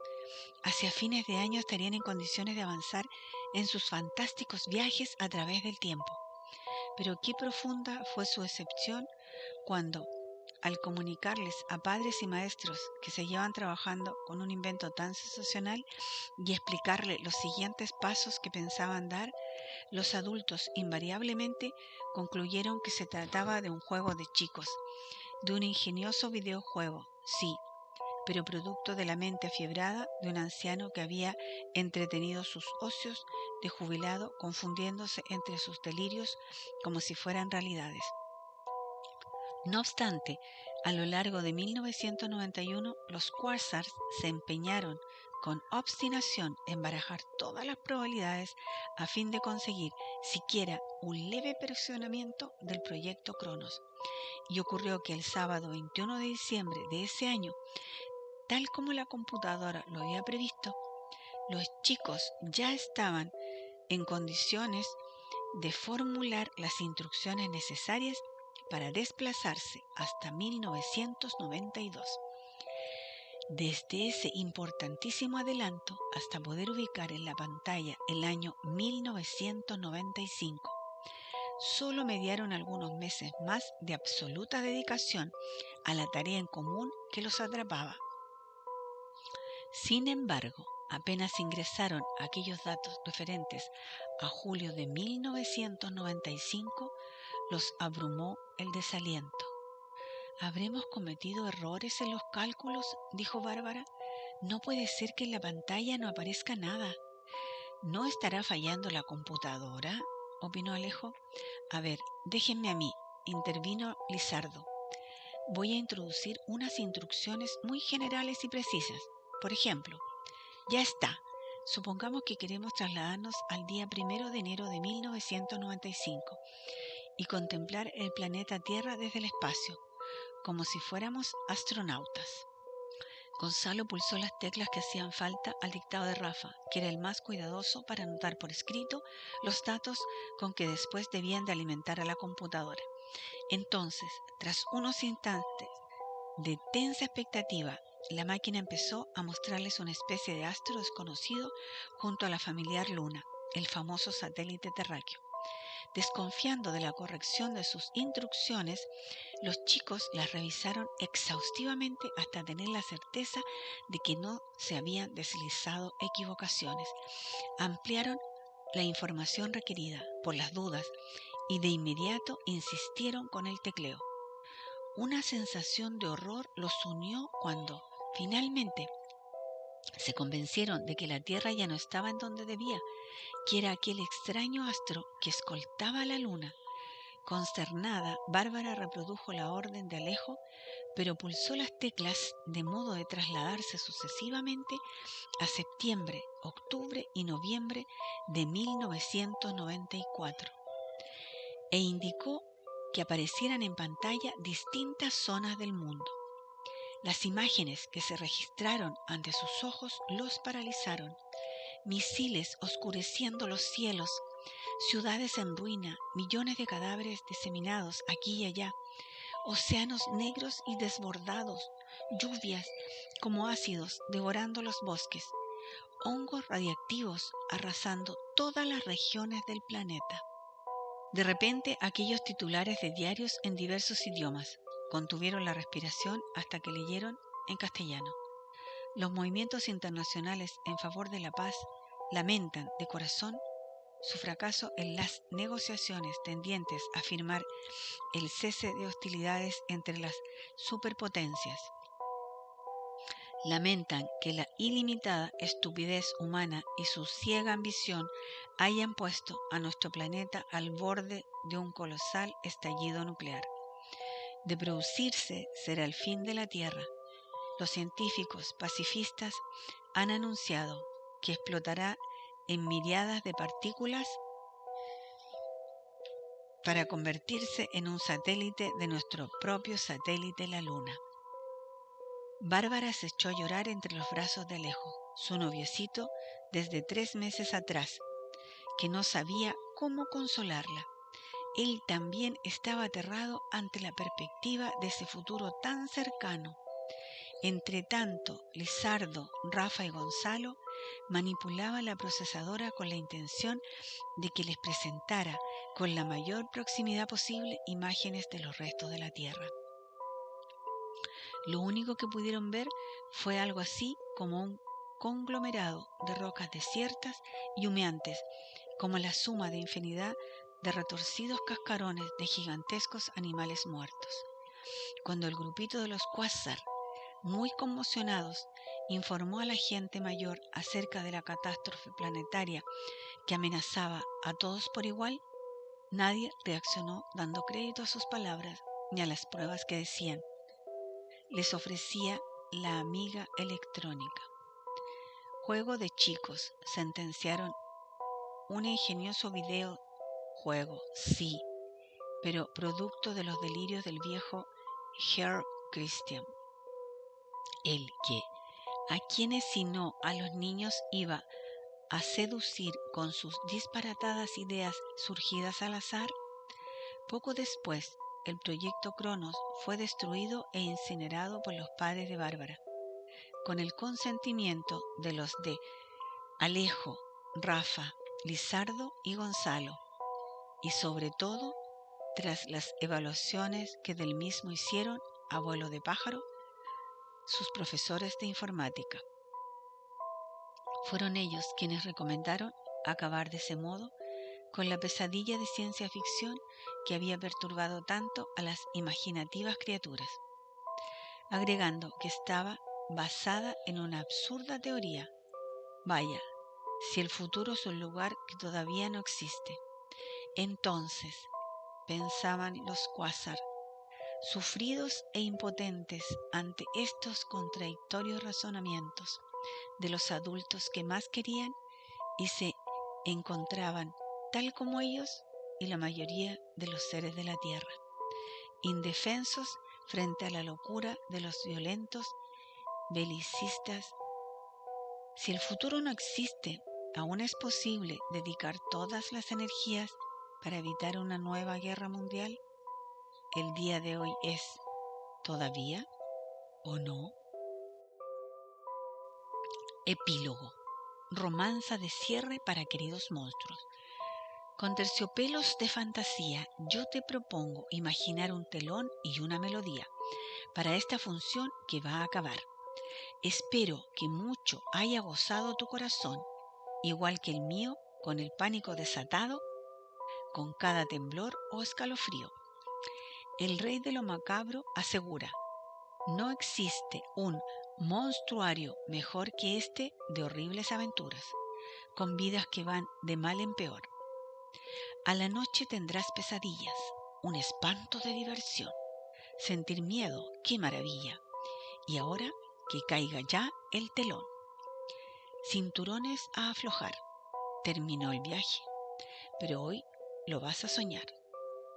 hacia fines de año estarían en condiciones de avanzar en sus fantásticos viajes a través del tiempo. Pero qué profunda fue su decepción cuando, al comunicarles a padres y maestros que se llevan trabajando con un invento tan sensacional y explicarle los siguientes pasos que pensaban dar, los adultos invariablemente concluyeron que se trataba de un juego de chicos, de un ingenioso videojuego, sí, pero producto de la mente afiebrada de un anciano que había entretenido sus ocios de jubilado confundiéndose entre sus delirios como si fueran realidades. No obstante, a lo largo de 1991, los quasars se empeñaron con obstinación en barajar todas las probabilidades a fin de conseguir siquiera un leve presionamiento del proyecto Cronos. Y ocurrió que el sábado 21 de diciembre de ese año, tal como la computadora lo había previsto, los chicos ya estaban en condiciones de formular las instrucciones necesarias para desplazarse hasta 1992. Desde ese importantísimo adelanto hasta poder ubicar en la pantalla el año 1995, solo mediaron algunos meses más de absoluta dedicación a la tarea en común que los atrapaba. Sin embargo, apenas ingresaron aquellos datos referentes a julio de 1995, los abrumó el desaliento. ¿Habremos cometido errores en los cálculos?, dijo Bárbara. No puede ser que en la pantalla no aparezca nada. ¿No estará fallando la computadora?, opinó Alejo. A ver, déjenme a mí, intervino Lizardo. Voy a introducir unas instrucciones muy generales y precisas. Por ejemplo, ya está. Supongamos que queremos trasladarnos al día 1 de enero de 1995 y contemplar el planeta Tierra desde el espacio, como si fuéramos astronautas. Gonzalo pulsó las teclas que hacían falta al dictado de Rafa, que era el más cuidadoso para anotar por escrito los datos con que después debían de alimentar a la computadora. Entonces, tras unos instantes de tensa expectativa, la máquina empezó a mostrarles una especie de astro desconocido junto a la familiar Luna, el famoso satélite terráqueo. Desconfiando de la corrección de sus instrucciones, los chicos las revisaron exhaustivamente hasta tener la certeza de que no se habían deslizado equivocaciones. Ampliaron la información requerida por las dudas y de inmediato insistieron con el tecleo. Una sensación de horror los unió cuando, finalmente, se convencieron de que la Tierra ya no estaba en donde debía, que era aquel extraño astro que escoltaba a la Luna. Consternada, Bárbara reprodujo la orden de Alejo, pero pulsó las teclas de modo de trasladarse sucesivamente a septiembre, octubre y noviembre de 1994 e indicó que aparecieran en pantalla distintas zonas del mundo. Las imágenes que se registraron ante sus ojos los paralizaron. Misiles oscureciendo los cielos, ciudades en ruina, millones de cadáveres diseminados aquí y allá, océanos negros y desbordados, lluvias como ácidos devorando los bosques, hongos radiactivos arrasando todas las regiones del planeta. De repente, aquellos titulares de diarios en diversos idiomas contuvieron la respiración hasta que leyeron en castellano. Los movimientos internacionales en favor de la paz lamentan de corazón su fracaso en las negociaciones tendientes a firmar el cese de hostilidades entre las superpotencias. Lamentan que la ilimitada estupidez humana y su ciega ambición hayan puesto a nuestro planeta al borde de un colosal estallido nuclear. De producirse será el fin de la Tierra. Los científicos pacifistas han anunciado que explotará en miríadas de partículas para convertirse en un satélite de nuestro propio satélite, la Luna. Bárbara se echó a llorar entre los brazos de Alejo, su noviecito desde 3 meses atrás, que no sabía cómo consolarla. Él también estaba aterrado ante la perspectiva de ese futuro tan cercano. Entre tanto, Lizardo, Rafa y Gonzalo manipulaban la procesadora con la intención de que les presentara con la mayor proximidad posible imágenes de los restos de la Tierra. Lo único que pudieron ver fue algo así como un conglomerado de rocas desiertas y humeantes, como la suma de infinidad de retorcidos cascarones de gigantescos animales muertos. Cuando el grupito de los Quasar, muy conmocionados, informó a la gente mayor acerca de la catástrofe planetaria que amenazaba a todos por igual, nadie reaccionó dando crédito a sus palabras ni a las pruebas que decían. Les ofrecía la amiga electrónica. Juego de chicos, sentenciaron. Un ingenioso videojuego, sí, pero producto de los delirios del viejo Herr Christian, el que, a quienes si no a los niños iba a seducir con sus disparatadas ideas surgidas al azar. Poco después, el proyecto Cronos fue destruido e incinerado por los padres de Bárbara, con el consentimiento de los de Alejo, Rafa, Lizardo y Gonzalo, y sobre todo tras las evaluaciones que del mismo hicieron, a vuelo de pájaro, sus profesores de informática. Fueron ellos quienes recomendaron acabar de ese modo con la pesadilla de ciencia ficción que había perturbado tanto a las imaginativas criaturas, agregando que estaba basada en una absurda teoría. Vaya, si el futuro es un lugar que todavía no existe, entonces, pensaban los Quasar, sufridos e impotentes ante estos contradictorios razonamientos de los adultos que más querían y se encontraban, tal como ellos y la mayoría de los seres de la Tierra, indefensos frente a la locura de los violentos belicistas. Si el futuro no existe, aún es posible dedicar todas las energías para evitar una nueva guerra mundial. ¿El día de hoy es todavía o no? Epílogo. Romanza de cierre para queridos monstruos. Con terciopelos de fantasía, yo te propongo imaginar un telón y una melodía para esta función que va a acabar. Espero que mucho haya gozado tu corazón, igual que el mío, con el pánico desatado, con cada temblor o escalofrío. El rey de lo macabro asegura: no existe un monstruario mejor que este de horribles aventuras, con vidas que van de mal en peor. A la noche tendrás pesadillas, un espanto de diversión, sentir miedo, qué maravilla. Y ahora que caiga ya el telón. Cinturones a aflojar. Terminó el viaje, pero hoy lo vas a soñar.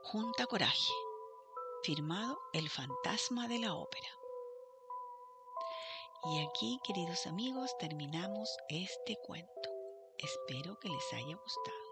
Junta coraje. Firmado el fantasma de la ópera. Y aquí, queridos amigos, terminamos este cuento. Espero que les haya gustado.